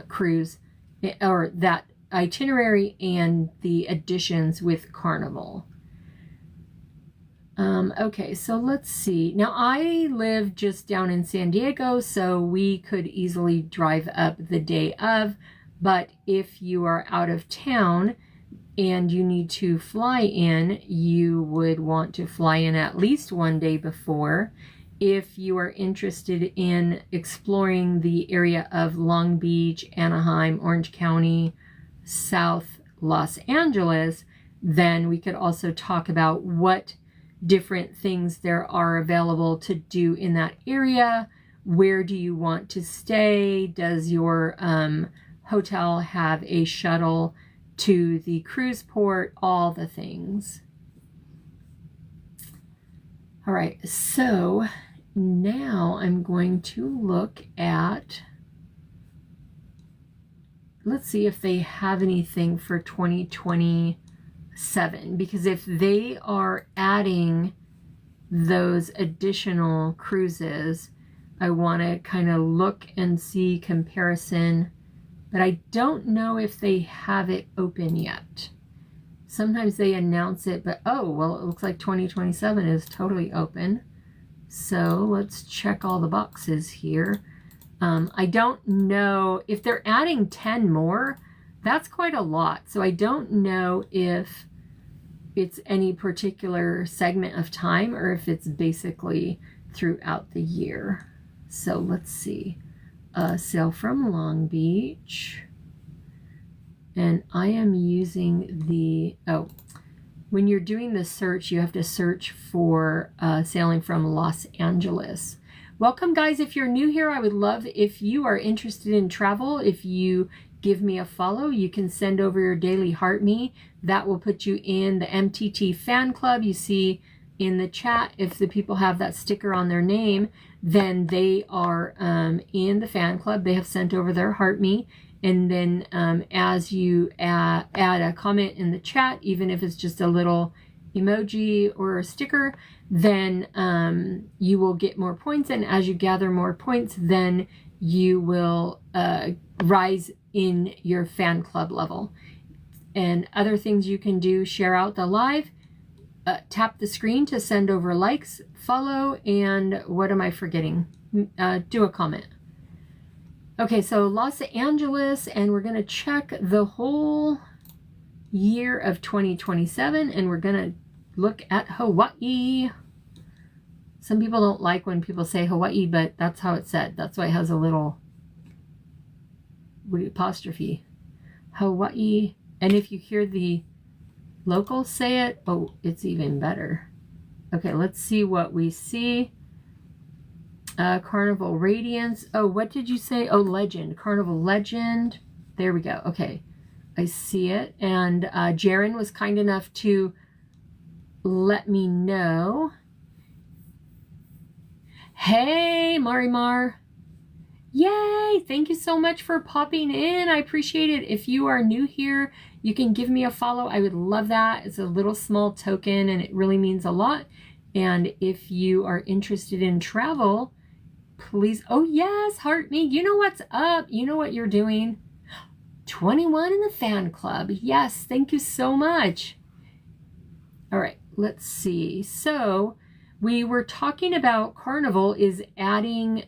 cruise, or that itinerary, and the additions with Carnival. Okay, so let's see. Now, I live just down in San Diego, so we could easily drive up the day of. But if you are out of town and you need to fly in, you would want to fly in at least one day before. If you are interested in exploring the area of Long Beach, Anaheim, Orange County, South Los Angeles, then we could also talk about what different things there are available to do in that area. Where do you want to stay? Does your hotel have a shuttle to the cruise port? All the things. All right, so now I'm going to look at, let's see if they have anything for 2027, because if they are adding those additional cruises, I want to kind of look and see comparison. But I don't know if they have it open yet. Sometimes they announce it, but oh, well, it looks like 2027 is totally open. So let's check all the boxes here. I don't know if they're adding 10 more. That's quite a lot. So I don't know if it's any particular segment of time or if it's basically throughout the year. So let's see. Sail from Long Beach, and I am using the, when you're doing the search, you have to search for sailing from Los Angeles. Welcome, guys. If you're new here, I would love if you are interested in travel, if you give me a follow. You can send over your daily heart me. That will put you in the MTT fan club. You see in the chat, if the people have that sticker on their name, then they are in the fan club. They have sent over their heart me. And then as you add a comment in the chat, even if it's just a little emoji or a sticker, then you will get more points. And as you gather more points, then you will rise in your fan club level. And other things you can do, share out the live, tap the screen to send over likes, follow, and what am I forgetting? Do a comment. Okay, so Los Angeles, and we're going to check the whole year of 2027, and we're going to look at Hawaii. Some people don't like when people say Hawaii, but that's how it's said. That's why it has a little apostrophe. Hawaii. And if you hear the locals say it, oh, it's even better. Okay, let's see what we see. Carnival Radiance. Oh, what did you say? Oh, Legend. Carnival Legend. There we go. Okay, I see it. And Jaren was kind enough to let me know. Hey, Marimar. Yay! Thank you so much for popping in. I appreciate it. If you are new here, you can give me a follow. I would love that. It's a little small token and it really means a lot. And if you are interested in travel, please. Oh, yes, Heart Me. You know what's up. You know what you're doing. 21 in the fan club. Yes, thank you so much. All right, let's see. So we were talking about Carnival is adding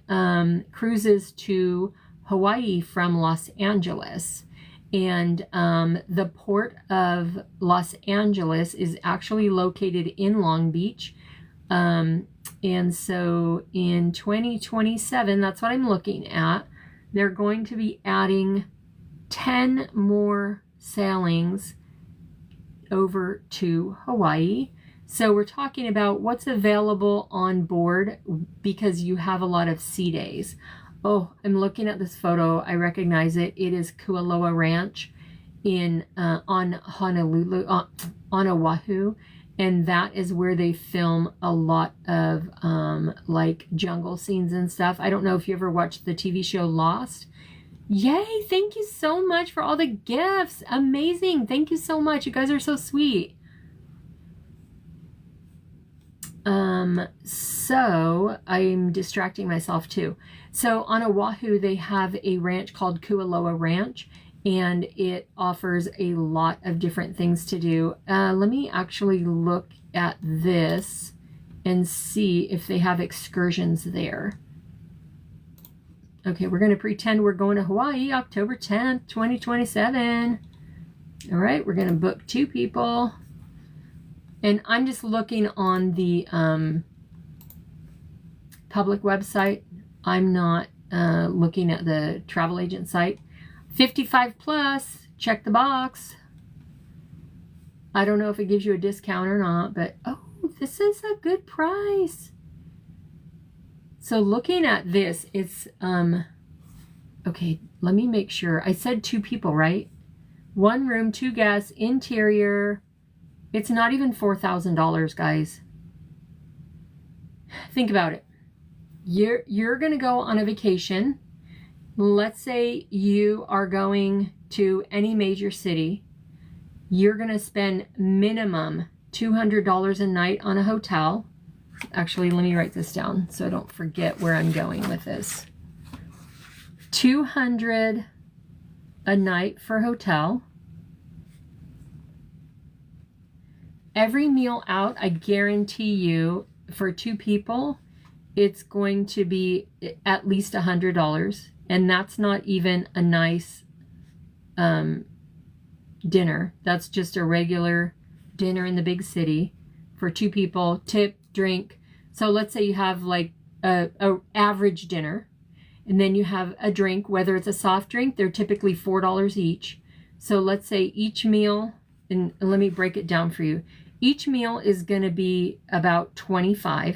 cruises to Hawaii from Los Angeles. And the port of Los Angeles is actually located in Long Beach. And so in 2027, that's what I'm looking at, they're going to be adding 10 more sailings over to Hawaii. So we're talking about what's available on board because you have a lot of sea days. Oh, I'm looking at this photo. I recognize it. It is Kualoa Ranch in on Honolulu, on Oahu. And that is where they film a lot of like jungle scenes and stuff. I don't know if you ever watched the TV show Lost. Yay, thank you so much for all the gifts. Amazing. Thank you so much. You guys are so sweet. So I'm distracting myself too. So on Oahu, they have a ranch called Kualoa Ranch, and it offers a lot of different things to do. Let me actually look at this and see if they have excursions there. Okay, we're going to pretend we're going to Hawaii October 10th, 2027. All right, we're going to book 2 people. And I'm just looking on the public website. I'm not looking at the travel agent site. 55 plus, check the box. I don't know if it gives you a discount or not, but oh, this is a good price. So looking at this, it's, okay, let me make sure. I said 2 people, right? 1 room, 2 guests, interior. It's not even $4,000, guys. Think about it. You're going to go on a vacation. Let's say you are going to any major city. You're going to spend minimum $200 a night on a hotel. Actually, let me write this down so I don't forget where I'm going with this. $200 a night for hotel. Every meal out, I guarantee you, for 2 people, it's going to be at least $100. And that's not even a nice dinner. That's just a regular dinner in the big city for 2 people, tip, drink. So let's say you have like a average dinner, and then you have a drink, whether it's a soft drink, they're typically $4 each. So let's say each meal, and let me break it down for you. Each meal is going to be about $25.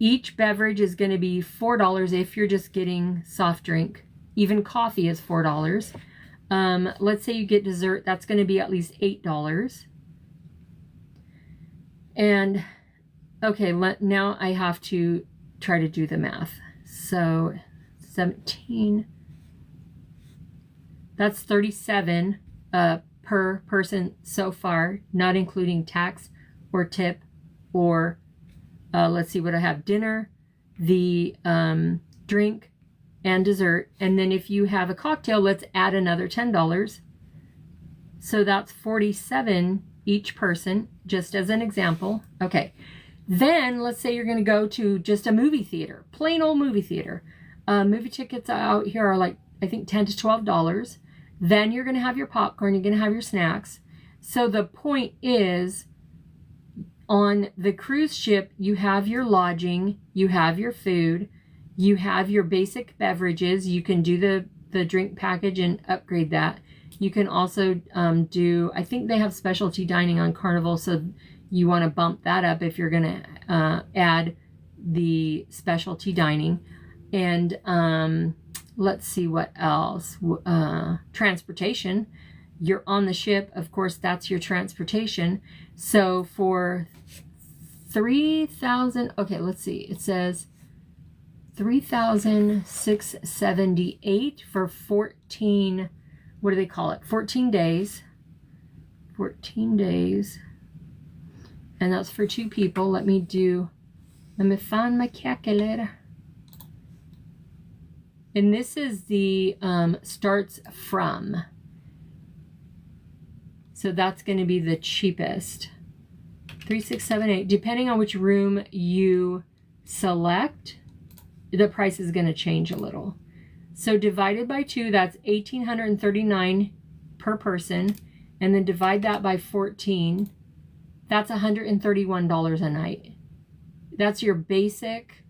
Each beverage is going to be $4 if you're just getting soft drink. Even coffee is $4. Let's say you get dessert, that's going to be at least $8. And okay, now I have to try to do the math. So 17, that's 37 per person so far, not including tax or tip or let's see what I have, dinner, the drink and dessert. And then if you have a cocktail, let's add another $10. So that's 47 each person, just as an example. Okay. Then let's say you're going to go to just a movie theater, plain old movie theater. Movie tickets out here are like, I think $10 to $12. Then you're going to have your popcorn, you're going to have your snacks. So the point is, on the cruise ship, you have your lodging, you have your food, you have your basic beverages. You can do the the drink package and upgrade that. You can also do, I think they have specialty dining on Carnival, so you want to bump that up if you're going to add the specialty dining. And let's see what else. Transportation. You're on the ship, of course, that's your transportation. So for 3,000, okay, let's see. It says 3,678 for 14, what do they call it? 14 days. 14 days. And that's for 2 people. Let me find my calculator. And this is the starts from. So that's going to be the cheapest. 3,678. Depending on which room you select, the price is going to change a little. So divided by 2, that's $1,839 per person. And then divide that by 14. That's $131 a night. That's your basic.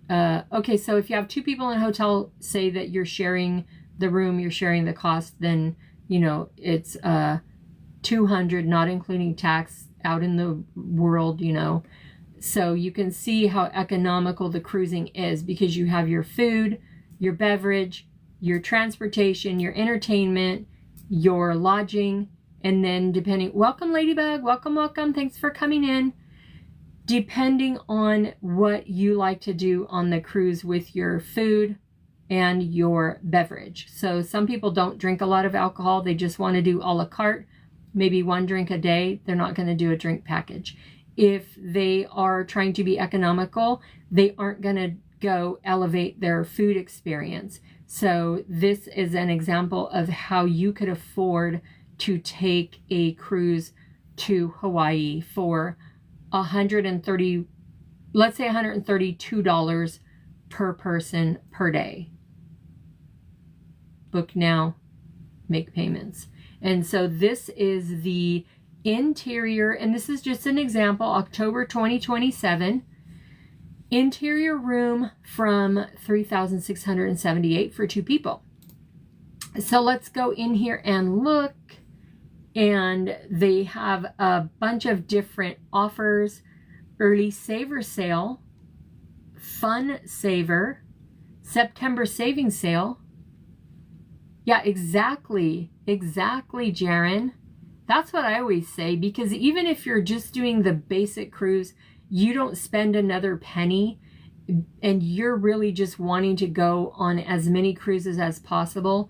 Okay, so if you have 2 people in a hotel, say that you're sharing the room, you're sharing the cost, then you know it's $200, not including tax, out in the world, you know. So you can see how economical the cruising is, because you have your food, your beverage, your transportation, your entertainment, your lodging, and then depending, welcome Ladybug, welcome, welcome, thanks for coming in. Depending on what you like to do on the cruise with your food and your beverage. So some people don't drink a lot of alcohol. They just want to do a la carte, maybe 1 drink a day. They're not going to do a drink package. If they are trying to be economical, they aren't going to go elevate their food experience. So this is an example of how you could afford to take a cruise to Hawaii for $130, let's say $132 per person per day. Book now, make payments. And so this is the interior, and this is just an example, October 2027. Interior room from 3,678 for 2 people. So let's go in here and look. And they have a bunch of different offers. Early saver sale, fun saver, September savings sale. Yeah, exactly, Jaren. That's what I always say, because even if you're just doing the basic cruise, you don't spend another penny, and you're really just wanting to go on as many cruises as possible.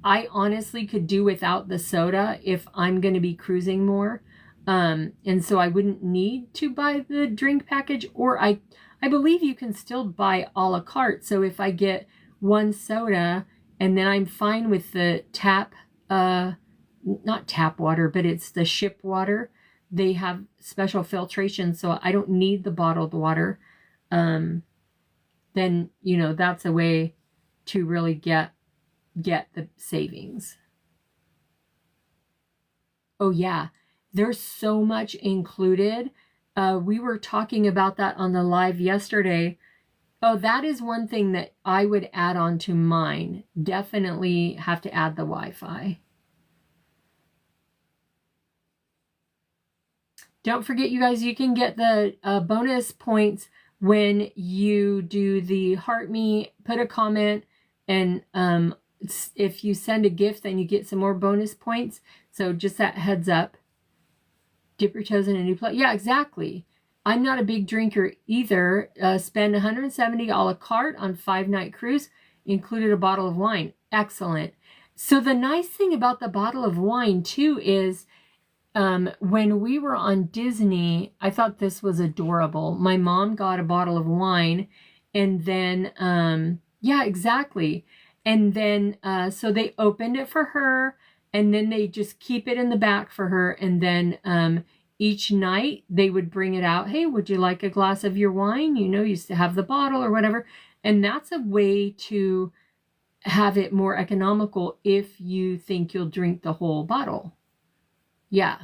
I honestly could do without the soda if I'm going to be cruising more. And so I wouldn't need to buy the drink package, or I believe you can still buy a la carte. So if I get 1 soda and then I'm fine with the tap, not tap water, but it's the ship water. They have special filtration, so I don't need the bottled water. Then, you know, that's a way to really get the savings. Oh yeah, there's so much included. We were talking about that on the live yesterday. Oh, that is one thing that I would add on to mine. Definitely have to add the Wi-Fi. Don't forget, you guys, you can get the bonus points when you do the heart me, put a comment, and if you send a gift, then you get some more bonus points. So just that heads up. Dip your toes in a new place. Yeah, exactly. I'm not a big drinker either. Spend $170 a la carte on 5-night cruise. Included a bottle of wine. Excellent. So the nice thing about the bottle of wine too is when we were on Disney, I thought this was adorable. My mom got a bottle of wine, and then, yeah, exactly. And then, so they opened it for her, and then they just keep it in the back for her. And then each night they would bring it out. Hey, would you like a glass of your wine? You know, you used to have the bottle or whatever. And that's a way to have it more economical if you think you'll drink the whole bottle. Yeah.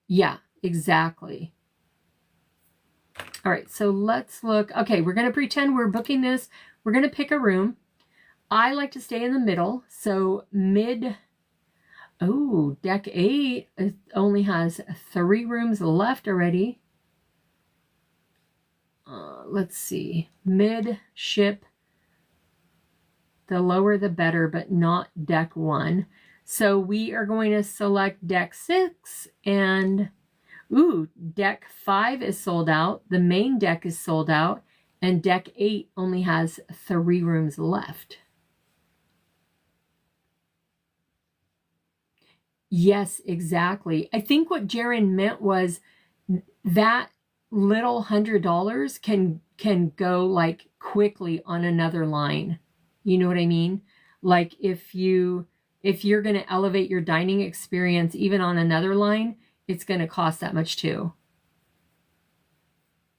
Yeah, exactly. All right, so let's look. Okay, we're going to pretend we're booking this. We're going to pick a room. I like to stay in the middle, so mid. Oh, deck 8 it only has 3 rooms left already. Let's see. Mid-ship. The lower the better, but not deck 1. So we are going to select deck 6 and deck 5 is sold out. The main deck is sold out and deck 8 only has 3 rooms left. Yes, exactly. I think what Jaron meant was that little $100 can go like quickly on another line. You know what I mean? Like if you're going to elevate your dining experience even on another line, it's going to cost that much too.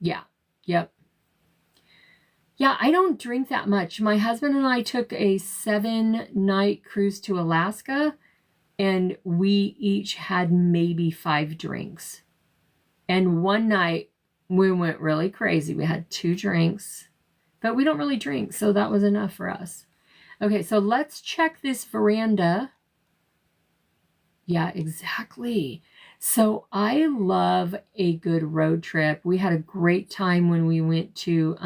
Yeah. Yep. Yeah, I don't drink that much. My husband and I took a 7-night cruise to Alaska and we each had maybe 5 drinks. And one night we went really crazy. We had 2 drinks, but we don't really drink, so that was enough for us. Okay, so let's check this veranda. Yeah, exactly. So I love a good road trip. We had a great time when we went to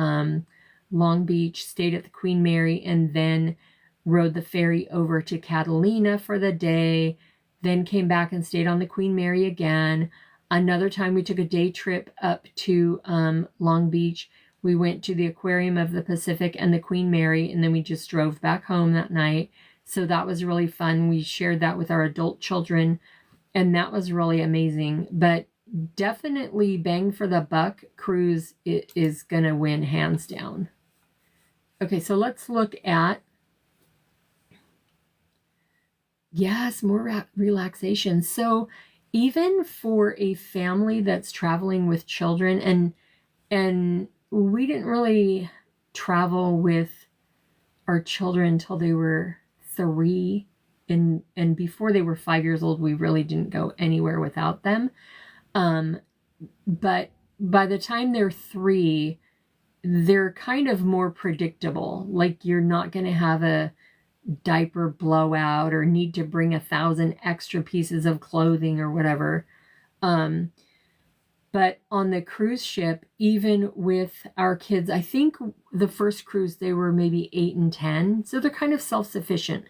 Long Beach, stayed at the Queen Mary, and then rode the ferry over to Catalina for the day, then came back and stayed on the Queen Mary again. Another time we took a day trip up to Long Beach. We went to the Aquarium of the Pacific and the Queen Mary, and then we just drove back home that night. So that was really fun. We shared that with our adult children, and that was really amazing. But definitely bang for the buck cruise is going to win hands down. Okay, so let's look at, yes, more relaxation. So even for a family that's traveling with children, and we didn't really travel with our children until they were 3, and before they were 5 years old, we really didn't go anywhere without them. But by the time they're 3, they're kind of more predictable. Like you're not going to have a diaper blowout or need to bring 1,000 extra pieces of clothing or whatever. But on the cruise ship, even with our kids, I think the first cruise, they were maybe 8 and 10. So they're kind of self-sufficient.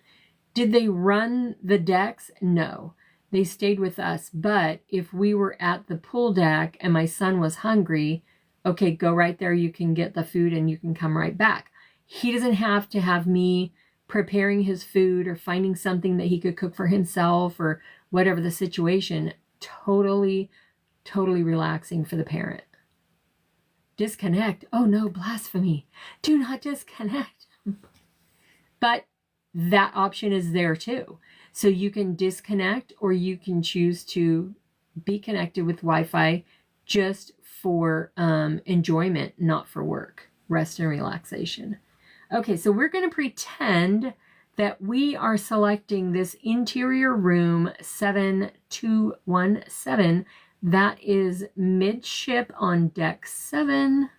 Did they run the decks? No. They stayed with us. But if we were at the pool deck and my son was hungry, okay, go right there. You can get the food and you can come right back. He doesn't have to have me preparing his food or finding something that he could cook for himself or whatever the situation. Totally relaxing for the parent. Disconnect. Oh no, blasphemy. Do not disconnect. But that option is there too. So you can disconnect or you can choose to be connected with Wi-Fi just for enjoyment, not for work, rest and relaxation. Okay, so we're going to pretend that we are selecting this interior room 7217. That is midship on deck 7.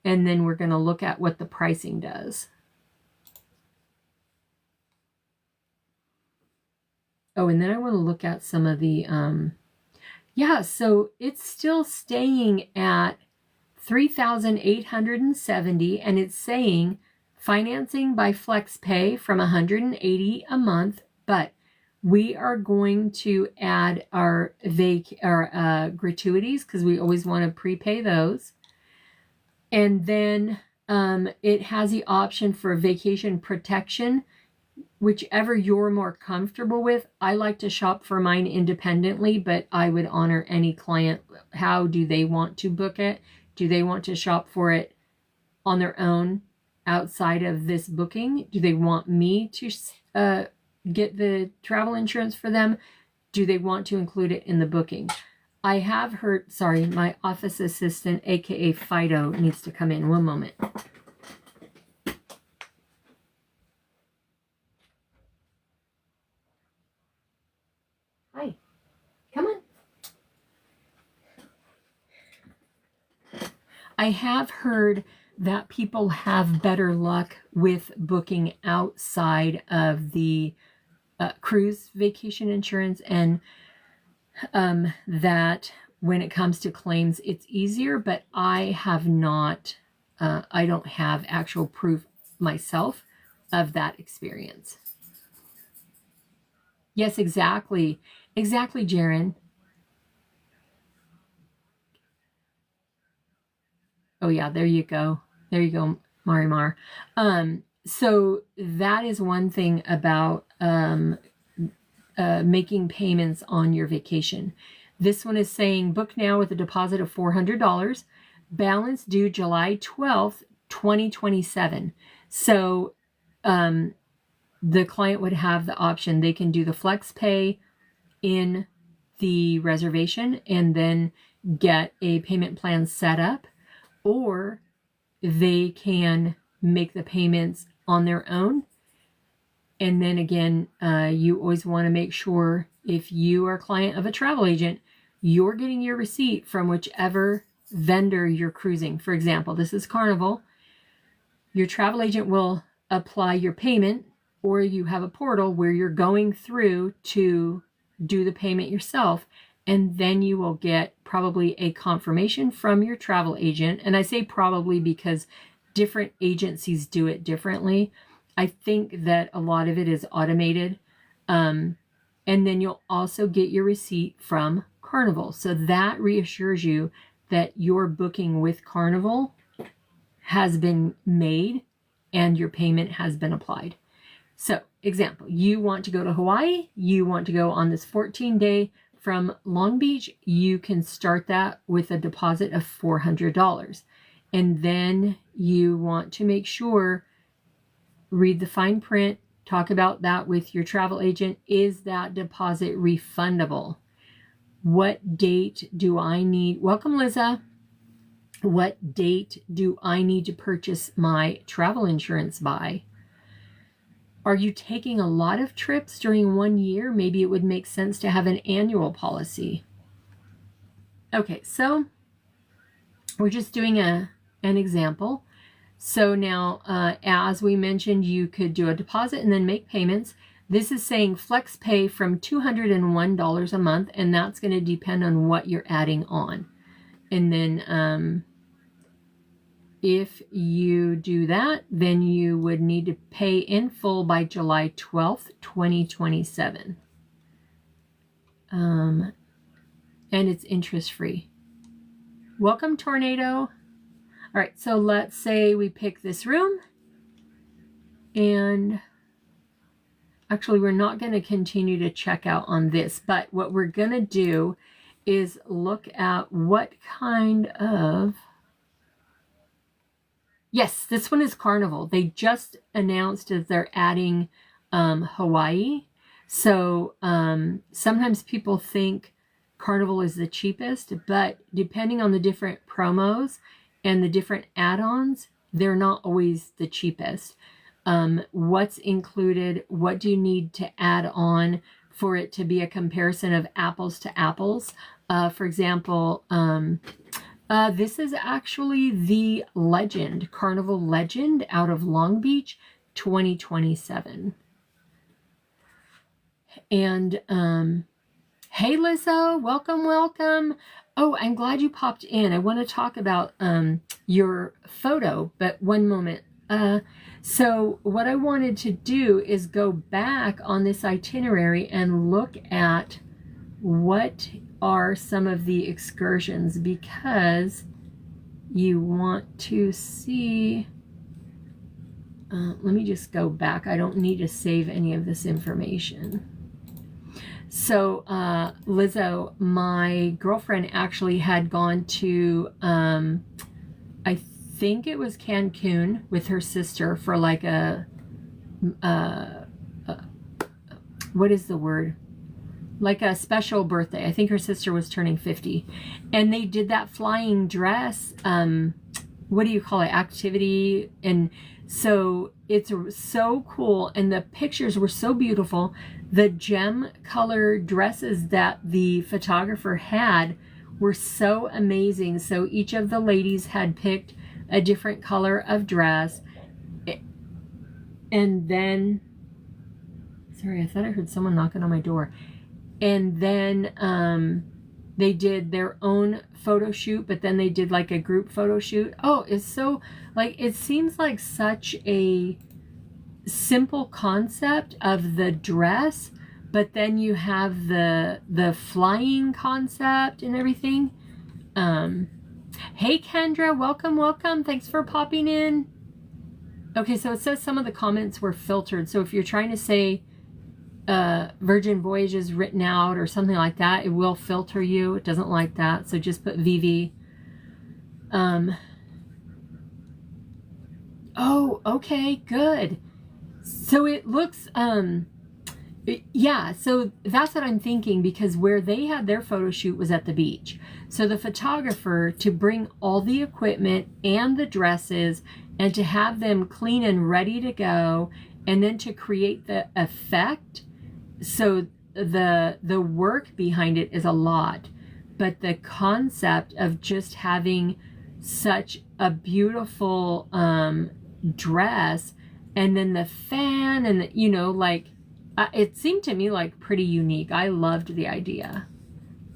And then we're going to look at what the pricing does. Oh, and then I want to look at some of the, so it's still staying at $3,870, and it's saying financing by FlexPay from $180 a month, but we are going to add our gratuities because we always want to prepay those. And then it has the option for vacation protection, whichever you're more comfortable with. I like to shop for mine independently, but I would honor any client. How do they want to book it? Do they want to shop for it on their own outside of this booking? Do they want me to get the travel insurance for them? Do they want to include it in the booking? I have heard, sorry, my office assistant, aka Fido, needs to come in. One moment. Hi, come on. I have heard that people have better luck with booking outside of the cruise vacation insurance, and that when it comes to claims, it's easier, but I have not, I don't have actual proof myself of that experience. Yes, exactly. Exactly, Jaren. Oh yeah, there you go. There you go, Marimar. So that is one thing about making payments on your vacation. This one is saying book now with a deposit of $400, balance due July 12th, 2027. So the client would have the option. They can do the flex pay in the reservation and then get a payment plan set up, or they can make the payments on their own. And then again, you always want to make sure, if you are a client of a travel agent, you're getting your receipt from whichever vendor you're cruising. For example, this is Carnival. Your travel agent will apply your payment, or you have a portal where you're going through to do the payment yourself, and then you will get probably a confirmation from your travel agent. And I say probably because different agencies do it differently. I think that a lot of it is automated. And then you'll also get your receipt from Carnival. So that reassures you that your booking with Carnival has been made and your payment has been applied. So, example, you want to go to Hawaii, you want to go on this 14-day from Long Beach, you can start that with a deposit of $400. And then you want to make sure, read the fine print, talk about that with your travel agent. Is that deposit refundable? What date do I need? Welcome, Liza. What date do I need to purchase my travel insurance by? Are you taking a lot of trips during 1 year? Maybe it would make sense to have an annual policy. Okay, so we're just doing an example. So now, as we mentioned, you could do a deposit and then make payments. This is saying flex pay from $201 a month, and that's going to depend on what you're adding on. And then if you do that, then you would need to pay in full by July 12th, 2027. And it's interest free. Welcome, Tornado. All right, so let's say we pick this room, and actually we're not going to continue to check out on this, but what we're going to do is look at what kind of... Yes, this one is Carnival. They just announced that they're adding Hawaii. So sometimes people think Carnival is the cheapest, but depending on the different promos and the different add-ons, they're not always the cheapest. What's included? What do you need to add on for it to be a comparison of apples to apples? For example, this is actually the Legend, Carnival Legend out of Long Beach, 2027. And hey, Lizzo, welcome, welcome. Oh, I'm glad you popped in. I want to talk about your photo, but one moment. So what I wanted to do is go back on this itinerary and look at what are some of the excursions, because you want to see, let me just go back. I don't need to save any of this information. So Lizzo, my girlfriend actually had gone to, I think it was Cancun with her sister for like a what is the word? Like a special birthday. I think her sister was turning 50. And they did that flying dress, what do you call it, activity. And so it's so cool. And the pictures were so beautiful. The gem color dresses that the photographer had were so amazing. So each of the ladies had picked a different color of dress. And then, sorry, I thought I heard someone knocking on my door. And then they did their own photo shoot, but then they did like a group photo shoot. Oh, it's so, like, it seems like such a simple concept of the dress, but then you have the flying concept and everything. Hey Kendra, welcome. Thanks for popping in. Okay, so it says some of the comments were filtered. So if you're trying to say Virgin Voyages written out or something like that, it will filter you. It doesn't like that. So just put VV. Oh, okay, good. So it looks, yeah, so that's what I'm thinking, because where they had their photo shoot was at the beach. So the photographer, to bring all the equipment and the dresses and to have them clean and ready to go, and then to create the effect. So the work behind it is a lot, but the concept of just having such a beautiful dress, and then the fan, and you know, like, it seemed to me like pretty unique. I loved the idea.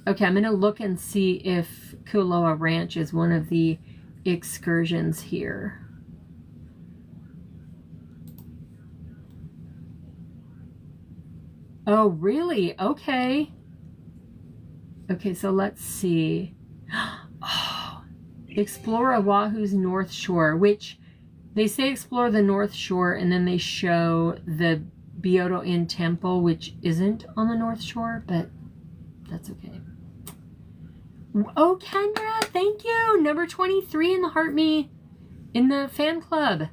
Okay, I'm gonna look and see if Kualoa Ranch is one of the excursions here. Oh, really? Okay. Okay, so let's see. Oh, explore Oahu's North Shore, which they say explore the North Shore, and then they show the Byodo Inn Temple, which isn't on the North Shore, but that's okay. Oh, Kendra, thank you. Number 23 in the Heart Me, in the fan club.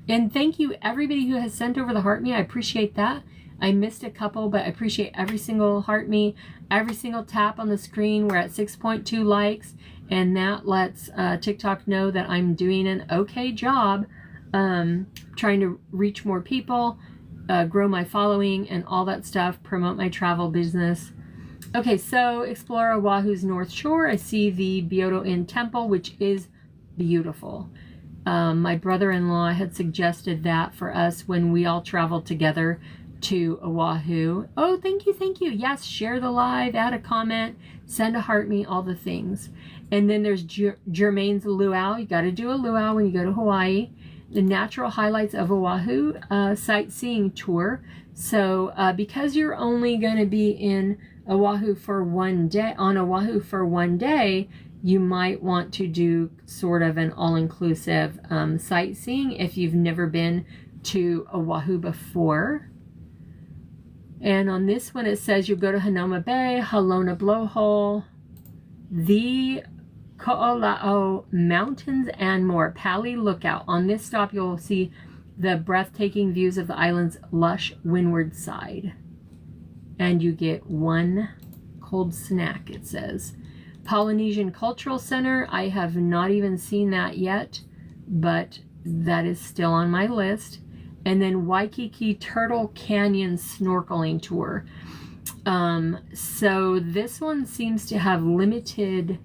And thank you everybody who has sent over the Heart Me. I appreciate that. I missed a couple, but I appreciate every single Heart Me, every single tap on the screen. We're at 6.2 likes, and that lets TikTok know that I'm doing an okay job trying to reach more people, grow my following and all that stuff, promote my travel business. Okay, so explore Oahu's North Shore. I see the Byodo Inn Temple, which is beautiful. My brother-in-law had suggested that for us when we all traveled together to Oahu. Oh, thank you. Yes, share the live, add a comment, send a heart me, all the things. And then there's Jermaine's luau. You got to do a luau when you go to Hawaii. The natural highlights of Oahu sightseeing tour. So because you're only going to be in Oahu for one day, on Oahu for one day, you might want to do sort of an all-inclusive sightseeing if you've never been to Oahu before. And on this one, it says you go to Hanoma Bay, Halona Blowhole, the Ko'ola'o Mountains, and more. Pali Lookout. On this stop, you'll see the breathtaking views of the island's lush windward side. And you get one cold snack, it says. Polynesian Cultural Center. I have not even seen that yet, but that is still on my list. And then Waikiki Turtle Canyon Snorkeling Tour. So this one seems to have limited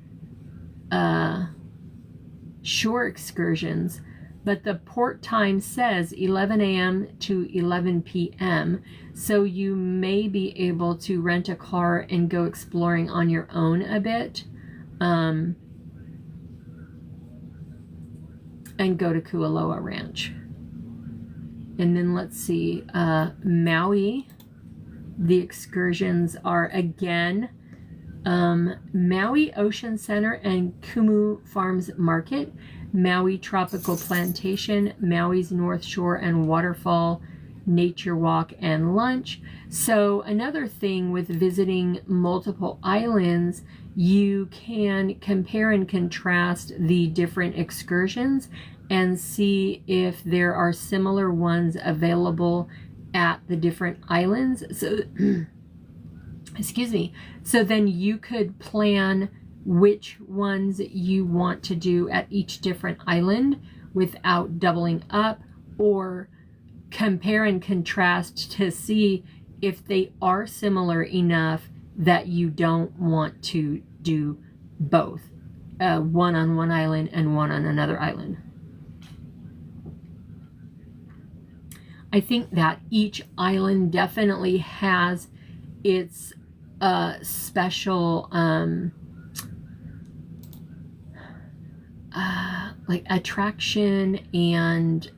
shore excursions, but the port time says 11 a.m. to 11 p.m. So you may be able to rent a car and go exploring on your own a bit, and go to Kualoa Ranch. And then let's see, Maui, the excursions are again Maui Ocean Center and Kumu Farms Market, Maui Tropical Plantation, Maui's North Shore and Waterfall Nature Walk and Lunch. So another thing with visiting multiple islands, you can compare and contrast the different excursions and see if there are similar ones available at the different islands. So, excuse me. So then you could plan which ones you want to do at each different island without doubling up, or compare and contrast to see if they are similar enough that you don't want to do both, one on one island and one on another island. I think that each island definitely has its special like attraction and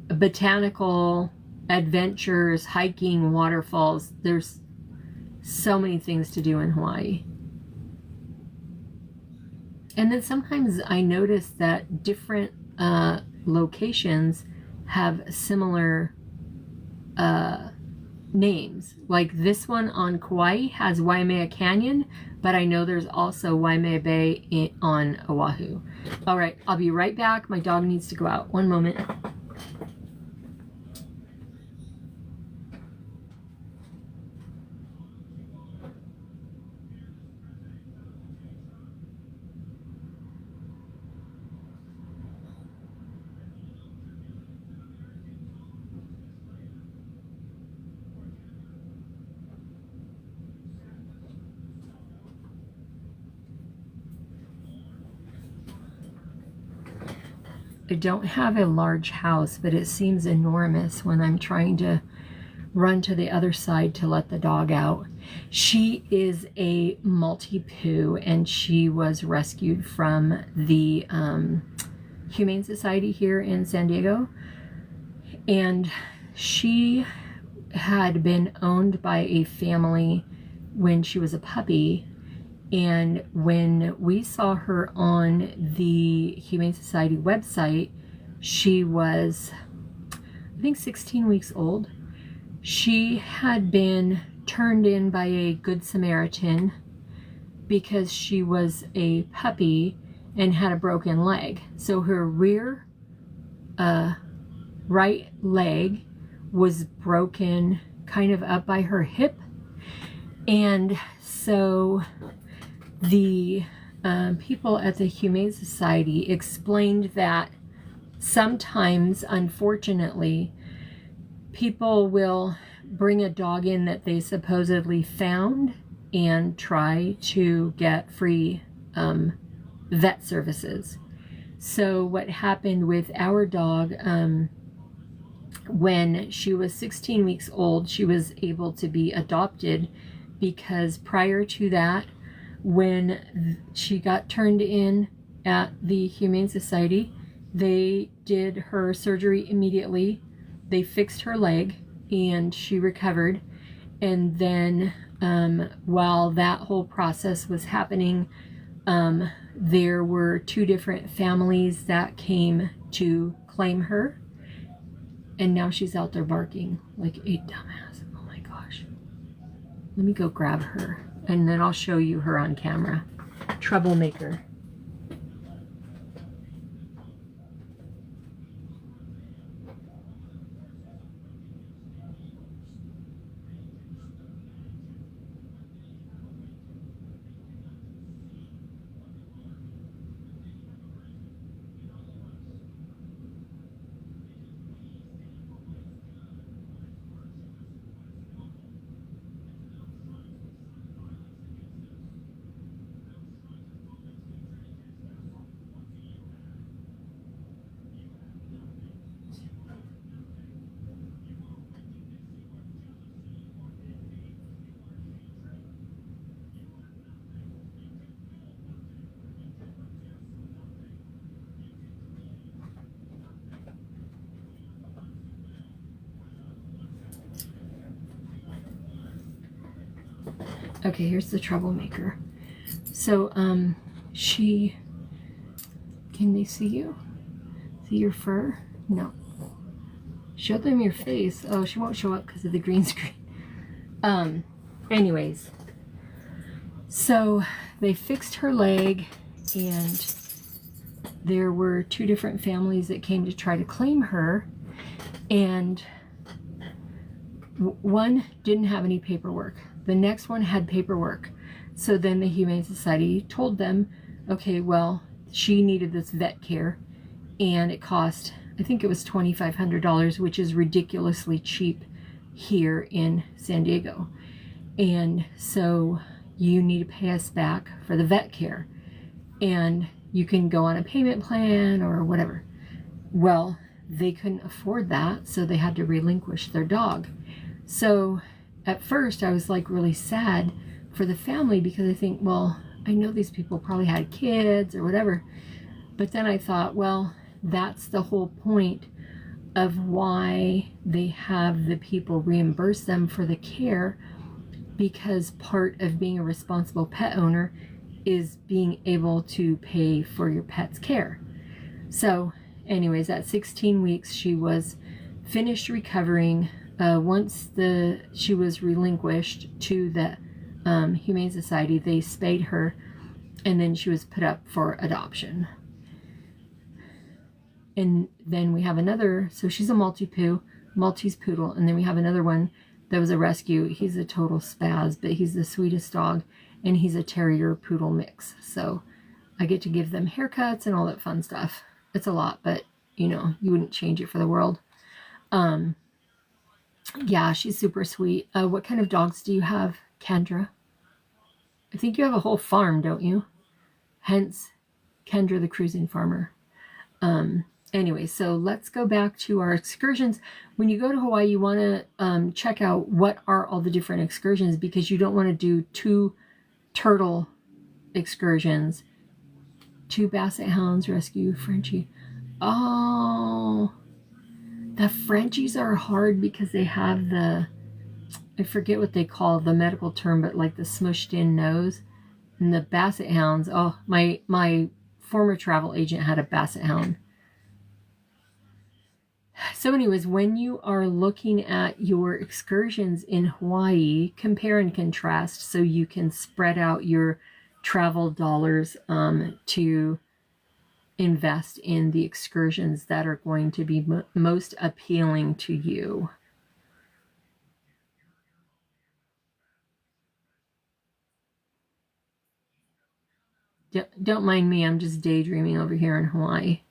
botanical adventures, hiking, waterfalls. There's so many things to do in Hawaii. And then sometimes I notice that different locations have similar names. Like this one on Kauai has Waimea Canyon, but I know there's also Waimea Bay on Oahu. All right, I'll be right back. My dog needs to go out. One moment. I don't have a large house, but it seems enormous when I'm trying to run to the other side to let the dog out. She is a Maltipoo, and she was rescued from the Humane Society here in San Diego. And she had been owned by a family when she was a puppy. And when we saw her on the Humane Society website, she was, I think, 16 weeks old. She had been turned in by a Good Samaritan because she was a puppy and had a broken leg. So her rear right leg was broken kind of up by her hip. And so the people at the Humane Society explained that sometimes, unfortunately, people will bring a dog in that they supposedly found and try to get free vet services. So what happened with our dog, when she was 16 weeks old, she was able to be adopted, because prior to that, when she got turned in at the Humane Society, they did her surgery immediately. They fixed her leg and she recovered. And then while that whole process was happening, there were two different families that came to claim her. And now she's out there barking like a dumbass. Oh my gosh. Let me go grab her, and then I'll show you her on camera. Troublemaker. Okay, here's the troublemaker. So, she, can they see you? See your fur? No. Show them your face. Oh, she won't show up because of the green screen. Anyways, so they fixed her leg, and there were two different families that came to try to claim her, and one didn't have any paperwork. The next one had paperwork. So then the Humane Society told them, okay, well, she needed this vet care, and it cost, I think it was $2,500, which is ridiculously cheap here in San Diego. And so you need to pay us back for the vet care. And you can go on a payment plan or whatever. Well, they couldn't afford that, so they had to relinquish their dog. So at first I was like really sad for the family because I think, well, I know these people probably had kids or whatever. But then I thought, well, that's the whole point of why they have the people reimburse them for the care, because part of being a responsible pet owner is being able to pay for your pet's care. So anyways, at 16 weeks, she was finished recovering. Once she was relinquished to the Humane Society, they spayed her, and then she was put up for adoption. And then we have another, so she's a Maltese poodle, and then we have another one that was a rescue. He's a total spaz, but he's the sweetest dog, and he's a terrier poodle mix. So I get to give them haircuts and all that fun stuff. It's a lot, but you know, you wouldn't change it for the world. Yeah, she's super sweet. What kind of dogs do you have, Kendra? I think you have a whole farm, don't you? Hence, Kendra the cruising farmer. Anyway, so let's go back to our excursions. When you go to Hawaii, you want to check out what are all the different excursions, because you don't want to do 2 turtle excursions, 2 basset hounds, rescue Frenchie. Oh, the Frenchies are hard because they have the, I forget what they call the medical term, but like the smushed in nose. And the basset hounds, oh, my former travel agent had a basset hound. So anyways, when you are looking at your excursions in Hawaii, compare and contrast so you can spread out your travel dollars to invest in the excursions that are going to be most appealing to you. Don't mind me, I'm just daydreaming over here in Hawaii.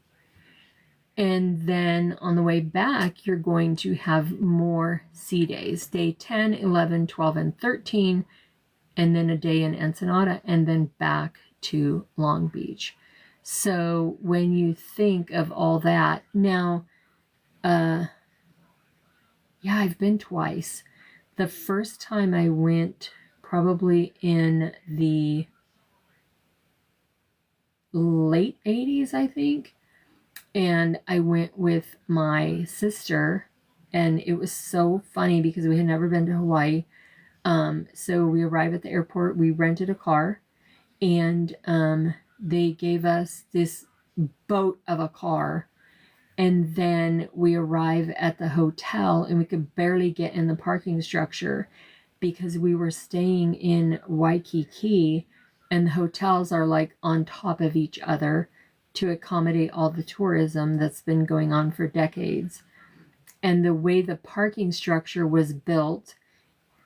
And then on the way back, you're going to have more sea days. Day 10, 11, 12, and 13. And then a day in Ensenada. And then back to Long Beach. So when you think of all that, now, yeah, I've been twice. The first time I went probably in the late 80s, I think. And I went with my sister, and it was so funny because we had never been to Hawaii. So we arrived at the airport, we rented a car, and they gave us this boat of a car. And then we arrive at the hotel, and we could barely get in the parking structure because we were staying in Waikiki, and the hotels are like on top of each other to accommodate all the tourism that's been going on for decades. And the way the parking structure was built,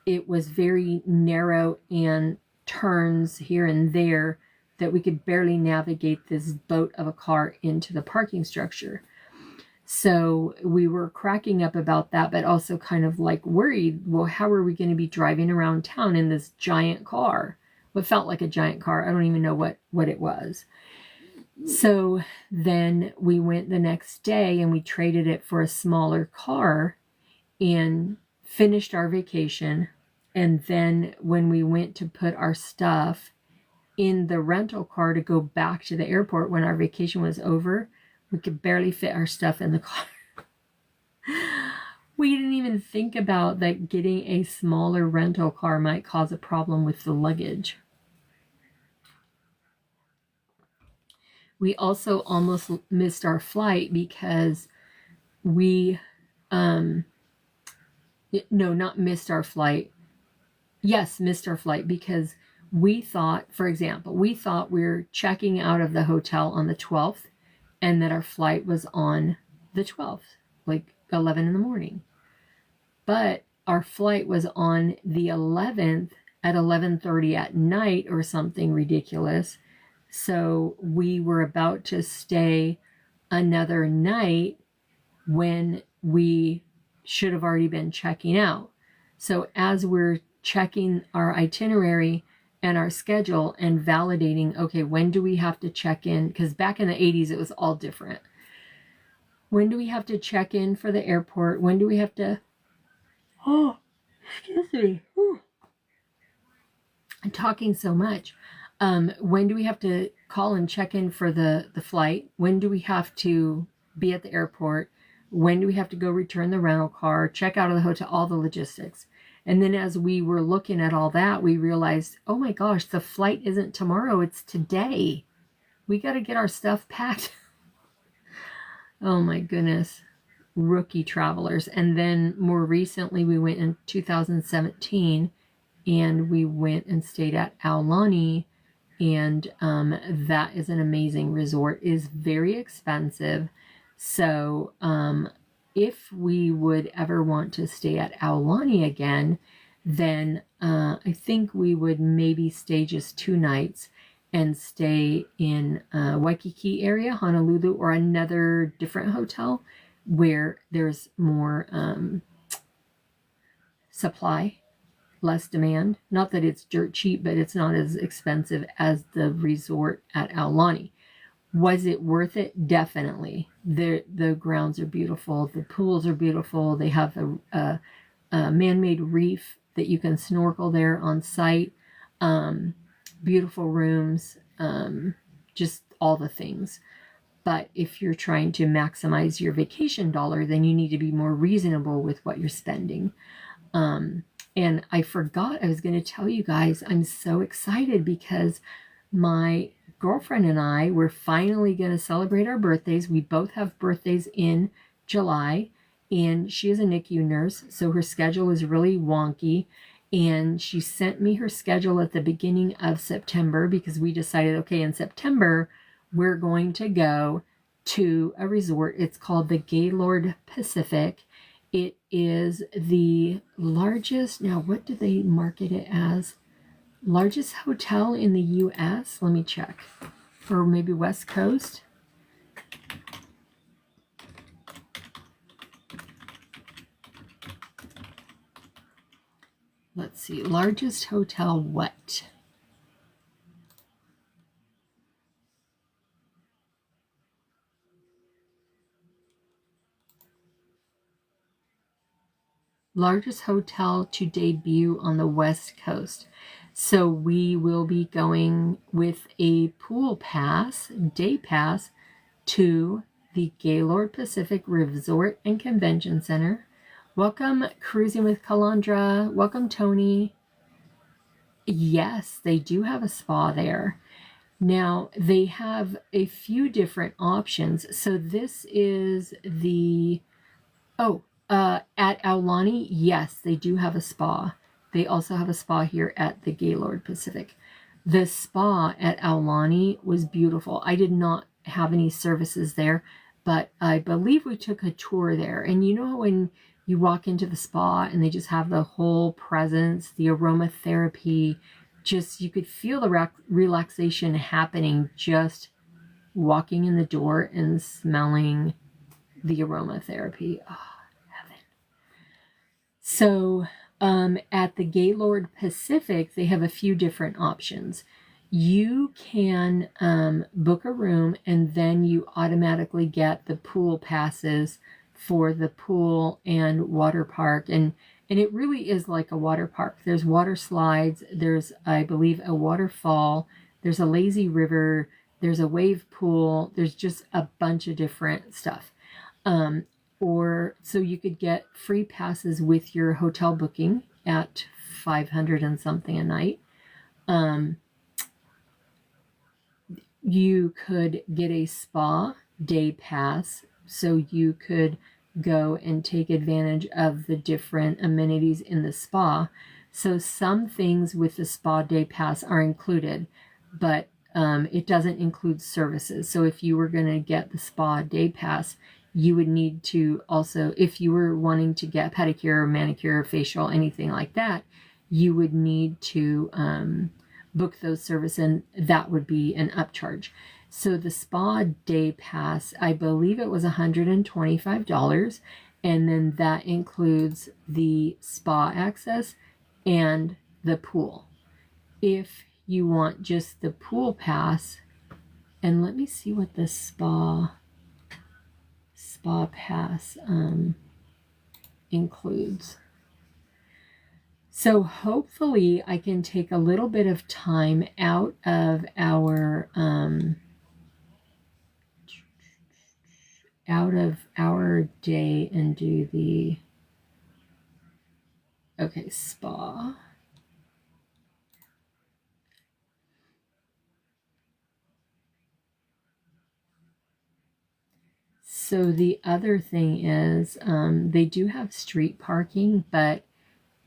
it was very narrow and turns here and there that we could barely navigate this boat of a car into the parking structure. So we were cracking up about that, but also kind of like worried, well, how are we going to be driving around town in this giant car? What felt like a giant car. I don't even know what it was. So then we went the next day and we traded it for a smaller car and finished our vacation. And then when we went to put our stuff in the rental car to go back to the airport when our vacation was over, we could barely fit our stuff in the car. We didn't even think about that getting a smaller rental car might cause a problem with the luggage. We also almost missed our flight because we, no, not missed our flight. Yes, missed our flight because we thought, for example, we thought we were checking out of the hotel on the 12th and that our flight was on the 12th, like 11 in the morning. But our flight was on the 11th at 11:30 at night or something ridiculous. So we were about to stay another night when we should have already been checking out. So as we're checking our itinerary and our schedule and validating, okay, when do we have to check in? Because back in the 80s, it was all different. When do we have to check in for the airport? When do we have to, oh, excuse me. Whew. I'm talking so much. When do we have to call and check in for the flight? When do we have to be at the airport? When do we have to go return the rental car, check out of the hotel, all the logistics? And then as we were looking at all that, we realized, oh my gosh, the flight isn't tomorrow, it's today. We got to get our stuff packed. Oh my goodness. Rookie travelers. And then more recently, we went in 2017 and we went and stayed at Aulani. And that is an amazing resort. It is very expensive. So if we would ever want to stay at Aulani again, then I think we would maybe stay just 2 nights and stay in Waikiki area, Honolulu, or another different hotel where there's more supply, less demand. Not that it's dirt cheap, but it's not as expensive as the resort at Aulani. Was it worth it? Definitely. The grounds are beautiful. The pools are beautiful. They have a man-made reef that you can snorkel there on site. Beautiful rooms, just all the things. But if you're trying to maximize your vacation dollar, then you need to be more reasonable with what you're spending. And I forgot I was going to tell you guys, I'm so excited because my girlfriend and I were finally going to celebrate our birthdays. We both have birthdays in July, and she is a NICU nurse, so her schedule is really wonky. And she sent me her schedule at the beginning of September because we decided, okay, in September, we're going to go to a resort. It's called the Gaylord Pacific. It is the largest, now what do they market it as? Largest hotel in the U.S.? Let me check. Or maybe West Coast. Let's see. Largest hotel what? Largest hotel to debut on the West Coast. So we will be going with a pool pass, day pass, to the Gaylord Pacific Resort and Convention Center. Welcome, Cruising with Calandra. Welcome, Tony. Yes, they do have a spa there. Now, they have a few different options. So this is the, at Aulani, yes, they do have a spa. They also have a spa here at the Gaylord Pacific. The spa at Aulani was beautiful. I did not have any services there, but I believe we took a tour there. And you know when you walk into the spa and they just have the whole presence, the aromatherapy, just you could feel the relaxation happening just walking in the door and smelling the aromatherapy. Oh, heaven. So at the Gaylord Pacific, they have a few different options. You can book a room and then you automatically get the pool passes for the pool and water park. And it really is like a water park. There's water slides. There's, I believe, a waterfall. There's a lazy river. There's a wave pool. There's just a bunch of different stuff. Or so you could get free passes with your hotel booking at $500 and something a night. You could get a spa day pass, so you could go and take advantage of the different amenities in the spa. So some things with the spa day pass are included, but it doesn't include services. So if you were going to get the spa day pass, you would need to also, if you were wanting to get pedicure, manicure, facial, anything like that, you would need to book those services, and that would be an upcharge. So the spa day pass, I believe it was $125, and then that includes the spa access and the pool. If you want just the pool pass, and let me see what the spa pass includes. So hopefully I can take a little bit of time out of our day and do the spa. So the other thing is they do have street parking, but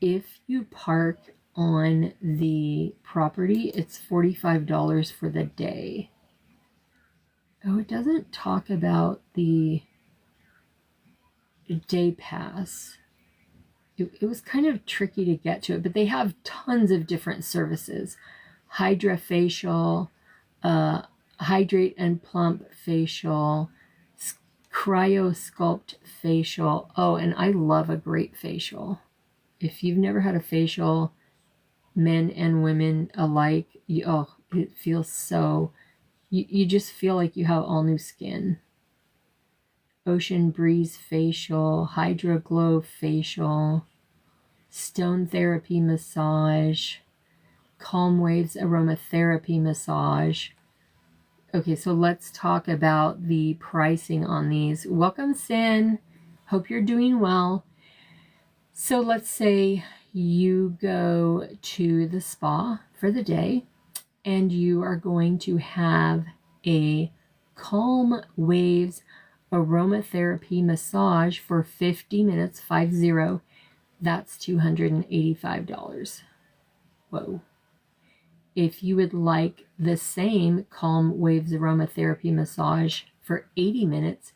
if you park on the property, it's $45 for the day. Oh, it doesn't talk about the day pass. It was kind of tricky to get to it, but they have tons of different services. Hydrofacial, hydrate and plump facial, cryosculpt facial. Oh, and I love a great facial. If you've never had a facial, men and women alike, it feels so, you just feel like you have all new skin. Ocean Breeze facial, Hydroglow facial, Stone Therapy massage, Calm Waves aromatherapy massage. Okay, so let's talk about the pricing on these. Welcome, Sin. Hope you're doing well. So let's say you go to the spa for the day and you are going to have a Calm Waves aromatherapy massage for 50 minutes, 50. That's $285. Whoa. If you would like the same Calm Waves aromatherapy massage for 80 minutes,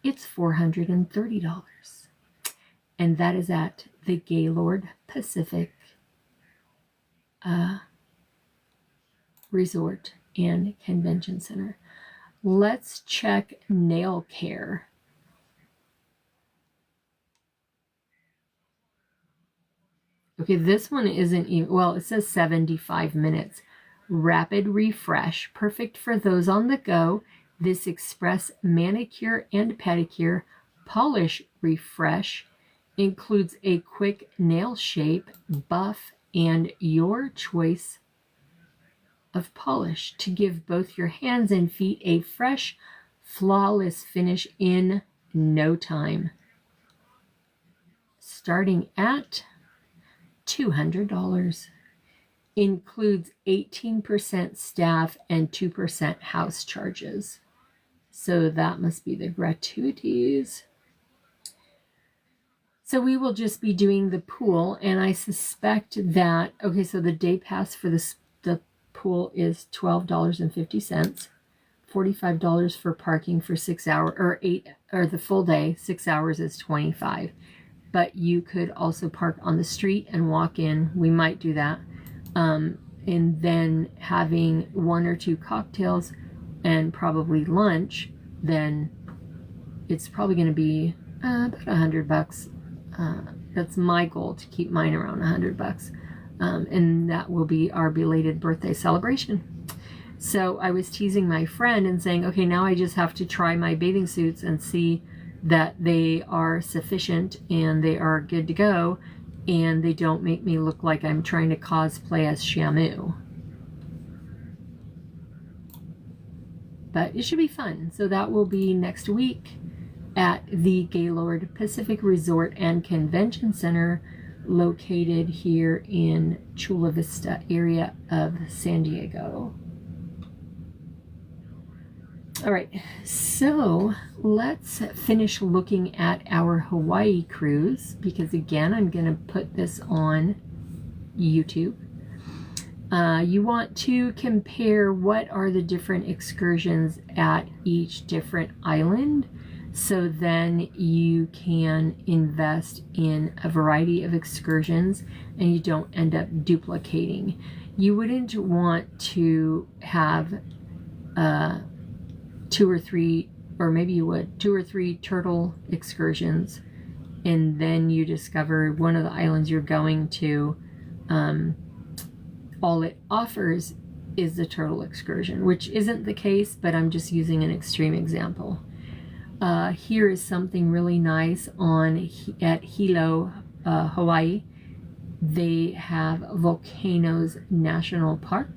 it's $430. And that is at the Gaylord Pacific Resort and Convention Center. Let's check nail care. Okay, this one isn't even, well, it says 75 minutes. Rapid refresh, perfect for those on the go. This express manicure and pedicure polish refresh includes a quick nail shape, buff, and your choice of polish to give both your hands and feet a fresh, flawless finish in no time. Starting at $200. Includes 18% staff and 2% house charges. So that must be the gratuities. So we will just be doing the pool, and I suspect that, okay, so the day pass for the pool is $12.50, $45 for parking for 6 hours, or the full day, 6 hours is $25. But you could also park on the street and walk in. We might do that. And then having 1 or 2 cocktails and probably lunch, then it's probably going to be about $100. That's my goal, to keep mine around $100. And that will be our belated birthday celebration. So I was teasing my friend and saying, okay, now I just have to try my bathing suits and see that they are sufficient and they are good to go, and they don't make me look like I'm trying to cosplay as Shamu. But it should be fun. So that will be next week at the Gaylord Pacific Resort and Convention Center, located here in Chula Vista area of San Diego. All right, so let's finish looking at our Hawaii cruise, because again, I'm going to put this on YouTube. You want to compare what are the different excursions at each different island, so then you can invest in a variety of excursions and you don't end up duplicating. You wouldn't want to have 2 or 3, or maybe you would, 2 or 3 turtle excursions, and then you discover one of the islands you're going to all it offers is the turtle excursion, which isn't the case, but I'm just using an extreme example. Here is something really nice at Hilo, Hawaii. They have Volcanoes National Park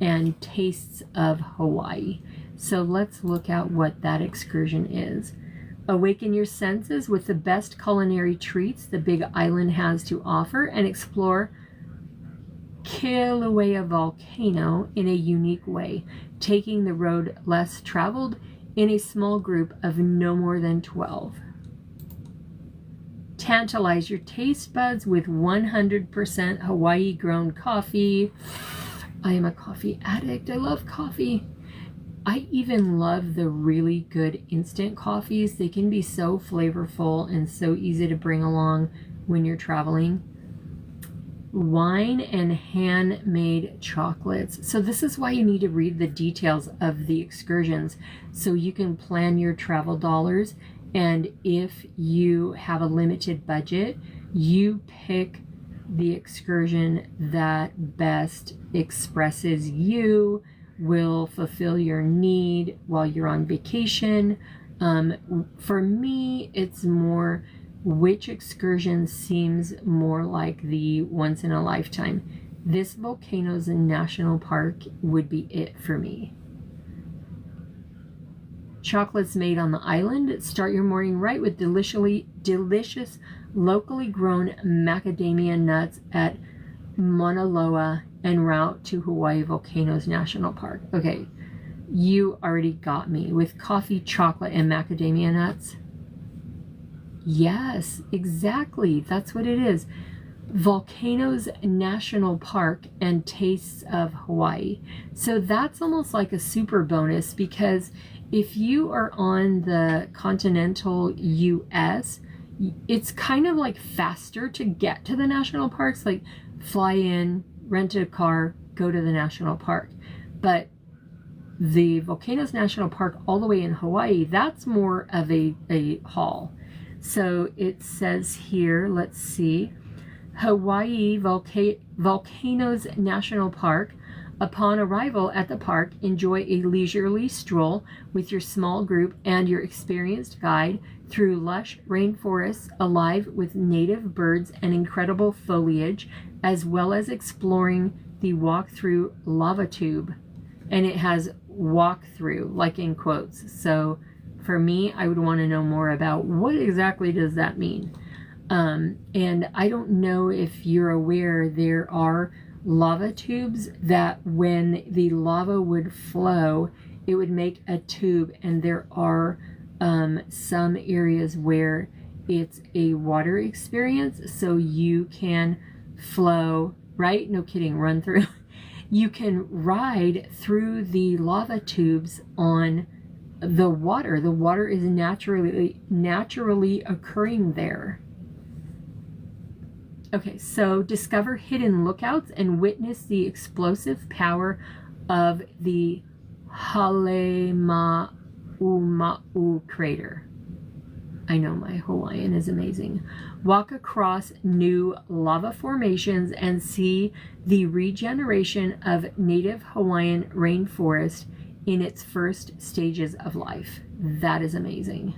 and Tastes of Hawaii. So let's look at what that excursion is. Awaken your senses with the best culinary treats the Big Island has to offer and explore Kilauea Volcano in a unique way, taking the road less traveled in a small group of no more than 12. Tantalize your taste buds with 100% Hawaii grown coffee. I am a coffee addict. I love coffee. I even love the really good instant coffees. They can be so flavorful and so easy to bring along when you're traveling. Wine and handmade chocolates. So this is why you need to read the details of the excursions so you can plan your travel dollars. And if you have a limited budget, you pick the excursion that best expresses you, will fulfill your need while you're on vacation. For me, it's more which excursion seems more like the once in a lifetime. This Volcanoes National Park would be it for me. Chocolates made on the island. Start your morning right with delicious locally grown macadamia nuts at Mauna Loa en route to Hawaii Volcanoes National Park. Okay, you already got me with coffee, chocolate, and macadamia nuts. Yes, exactly. That's what it is. Volcanoes National Park and Tastes of Hawaii. So that's almost like a super bonus, because if you are on the continental US, it's kind of like faster to get to the national parks, like fly in, rent a car, go to the national park. But the Volcanoes National Park all the way in Hawaii, that's more of a haul. So it says here, let's see, Hawaii Volcanoes National Park. Upon arrival at the park, enjoy a leisurely stroll with your small group and your experienced guide through lush rainforests alive with native birds and incredible foliage, as well as exploring the walk-through lava tube. And it has walk-through, like in quotes. So for me, I would want to know more about what exactly does that mean. And I don't know if you're aware, there are lava tubes that when the lava would flow, it would make a tube, and there are some areas where it's a water experience, so you can flow, right? No kidding, run through. You can ride through the lava tubes on the water. The water is naturally occurring there. Okay, so discover hidden lookouts and witness the explosive power of the Halemau'umau crater. I know my Hawaiian is amazing. Walk across new lava formations and see the regeneration of native Hawaiian rainforest in its first stages of life. That is amazing.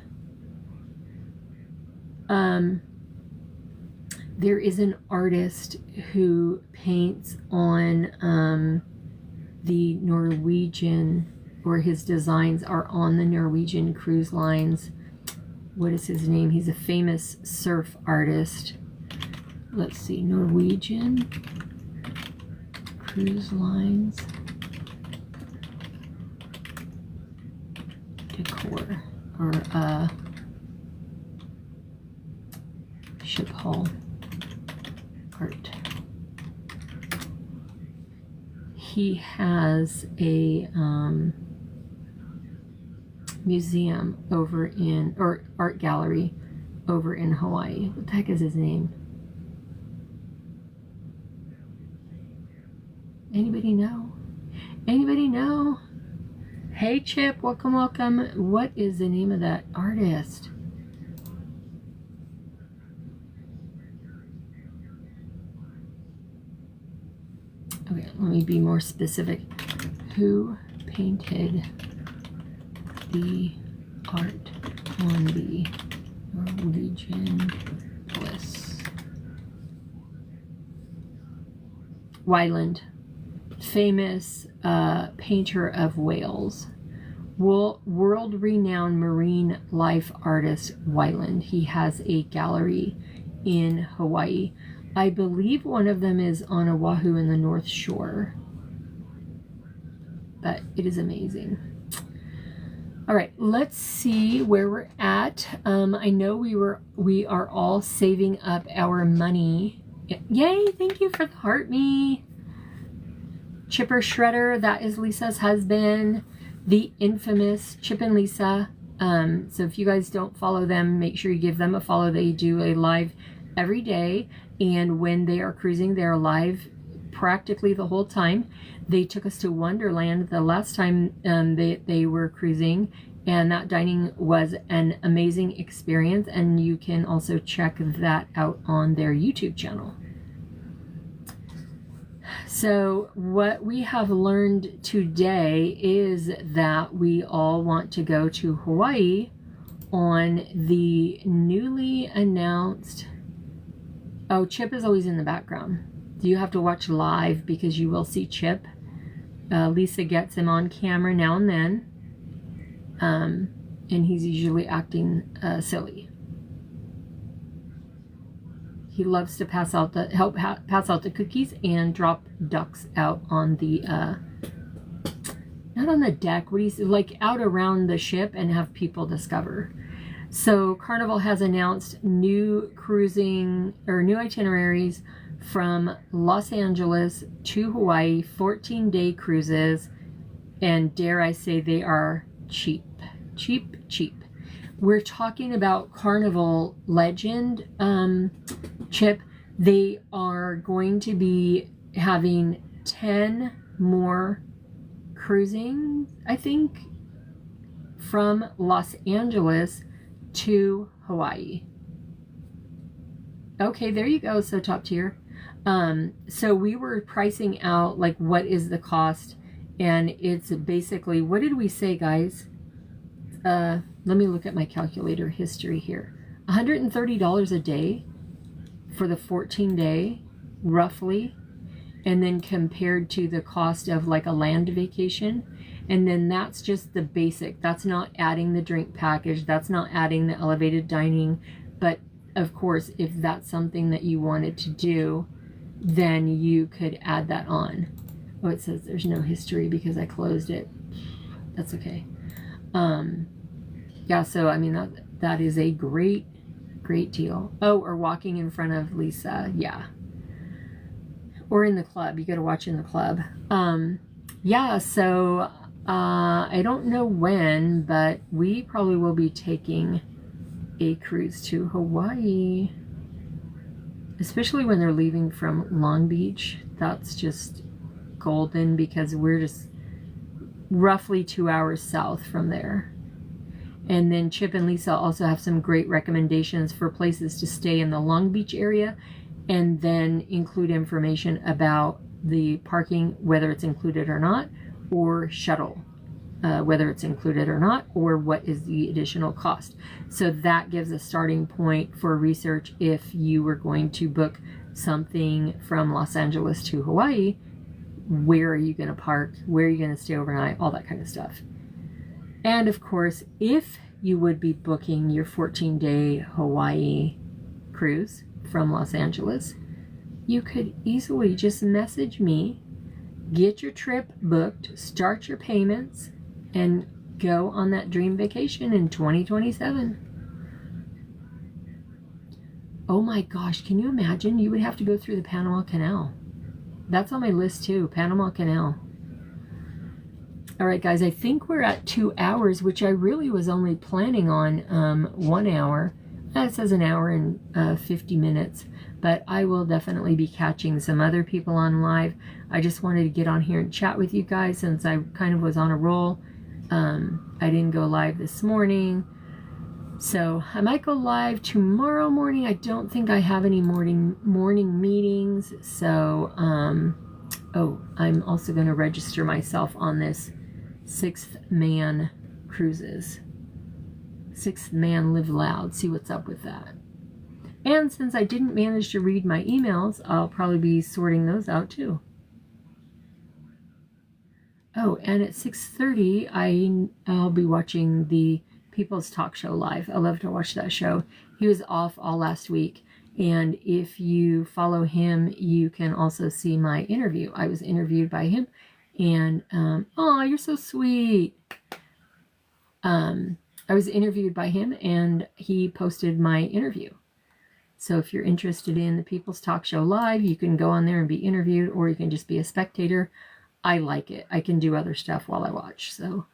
There is an artist who paints on the Norwegian, or his designs are on the Norwegian cruise lines. What is his name? He's a famous surf artist. Let's see, Norwegian cruise lines decor, or ship hull art. He has a museum over in, or art gallery over in Hawaii. What the heck is his name? Anybody know? Anybody know? Hey Chip, welcome, welcome. What is the name of that artist? Okay, let me be more specific. Who painted the art on the Norwegian Bliss? Wyland, famous painter of whales. World-renowned marine life artist Wyland. He has a gallery in Hawaii. I believe one of them is on Oahu in the North Shore. But it is amazing. All right, let's see where we're at. I know we are all saving up our money. Yay, thank you for the heart me. Chipper Shredder, that is Lisa's husband. The infamous Chip and Lisa. So if you guys don't follow them, make sure you give them a follow. They do a live every day, and when they are cruising, they're live practically the whole time. They took us to Wonderland the last time they were cruising, and that dining was an amazing experience, and you can also check that out on their YouTube channel. So what we have learned today is that we all want to go to Hawaii on the newly announced... Oh, Chip is always in the background. You have to watch live because you will see Chip. Lisa gets him on camera now and then. And he's usually acting silly. He loves to pass out the cookies and drop ducks out on the not on the deck, what do you say, like out around the ship, and have people discover. So Carnival has announced new cruising or new itineraries from Los Angeles to Hawaii, 14-day cruises, and dare I say they are cheap. We're talking about Carnival Legend, Chip. They are going to be having 10 more cruising, I think, from Los Angeles to Hawaii. Okay, there you go. So top tier. So we were pricing out like what is the cost, and it's basically, what did we say, guys? Let me look at my calculator history here. $130 a day for the 14-day, roughly, and then compared to the cost of like a land vacation. And then that's just the basic. That's not adding the drink package. That's not adding the elevated dining. But of course, if that's something that you wanted to do, then you could add that on. Oh, it says there's no history because I closed it. That's okay. Yeah, so I mean that is a great deal. Oh, or walking in front of Lisa, yeah. Or in the club. You got to watch in the club. Yeah, so I don't know when, but we probably will be taking a cruise to Hawaii, especially when they're leaving from Long Beach. That's just golden because we're just roughly 2 hours south from there. And then Chip and Lisa also have some great recommendations for places to stay in the Long Beach area, and then include information about the parking, whether it's included or not, or shuttle, whether it's included or not, or what is the additional cost. So that gives a starting point for research if you were going to book something from Los Angeles to Hawaii. Where are you going to park? Where are you going to stay overnight? All that kind of stuff. And of course, if you would be booking your 14-day Hawaii cruise from Los Angeles, you could easily just message me, get your trip booked, start your payments, and go on that dream vacation in 2027. Oh my gosh, can you imagine? You would have to go through the Panama Canal. That's on my list too, Panama Canal. All right, guys, I think we're at 2 hours, which I really was only planning on 1 hour. It says an hour and 50 minutes, but I will definitely be catching some other people on live. I just wanted to get on here and chat with you guys since I kind of was on a roll. I didn't go live this morning, so I might go live tomorrow morning. I don't think I have any morning meetings, so Oh, I'm also going to register myself on this Sixth Man Cruises. Sixth Man Live Loud. See what's up with that. And since I didn't manage to read my emails, I'll probably be sorting those out too. Oh, and at 6:30, I'll be watching the People's Talk Show live. I love to watch that show. He was off all last week. And if you follow him, you can also see my interview. I was interviewed by him. And, oh, you're so sweet. I was interviewed by him and he posted my interview. So if you're interested in the People's Talk Show live, you can go on there and be interviewed, or you can just be a spectator. I like it. I can do other stuff while I watch. So,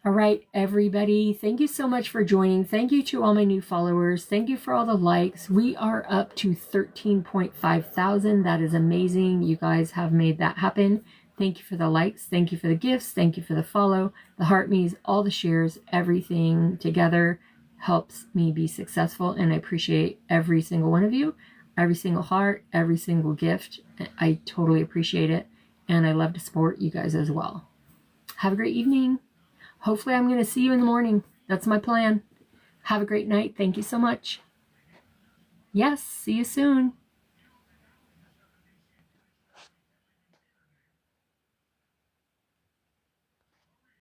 all right, everybody. Thank you so much for joining. Thank you to all my new followers. Thank you for all the likes. We are up to 13.5 thousand. That is amazing. You guys have made that happen. Thank you for the likes. Thank you for the gifts. Thank you for the follow, the heart me's, all the shares, everything together helps me be successful. And I appreciate every single one of you, every single heart, every single gift. I totally appreciate it. And I love to support you guys as well. Have a great evening. Hopefully I'm going to see you in the morning. That's my plan. Have a great night. Thank you so much. Yes, see you soon.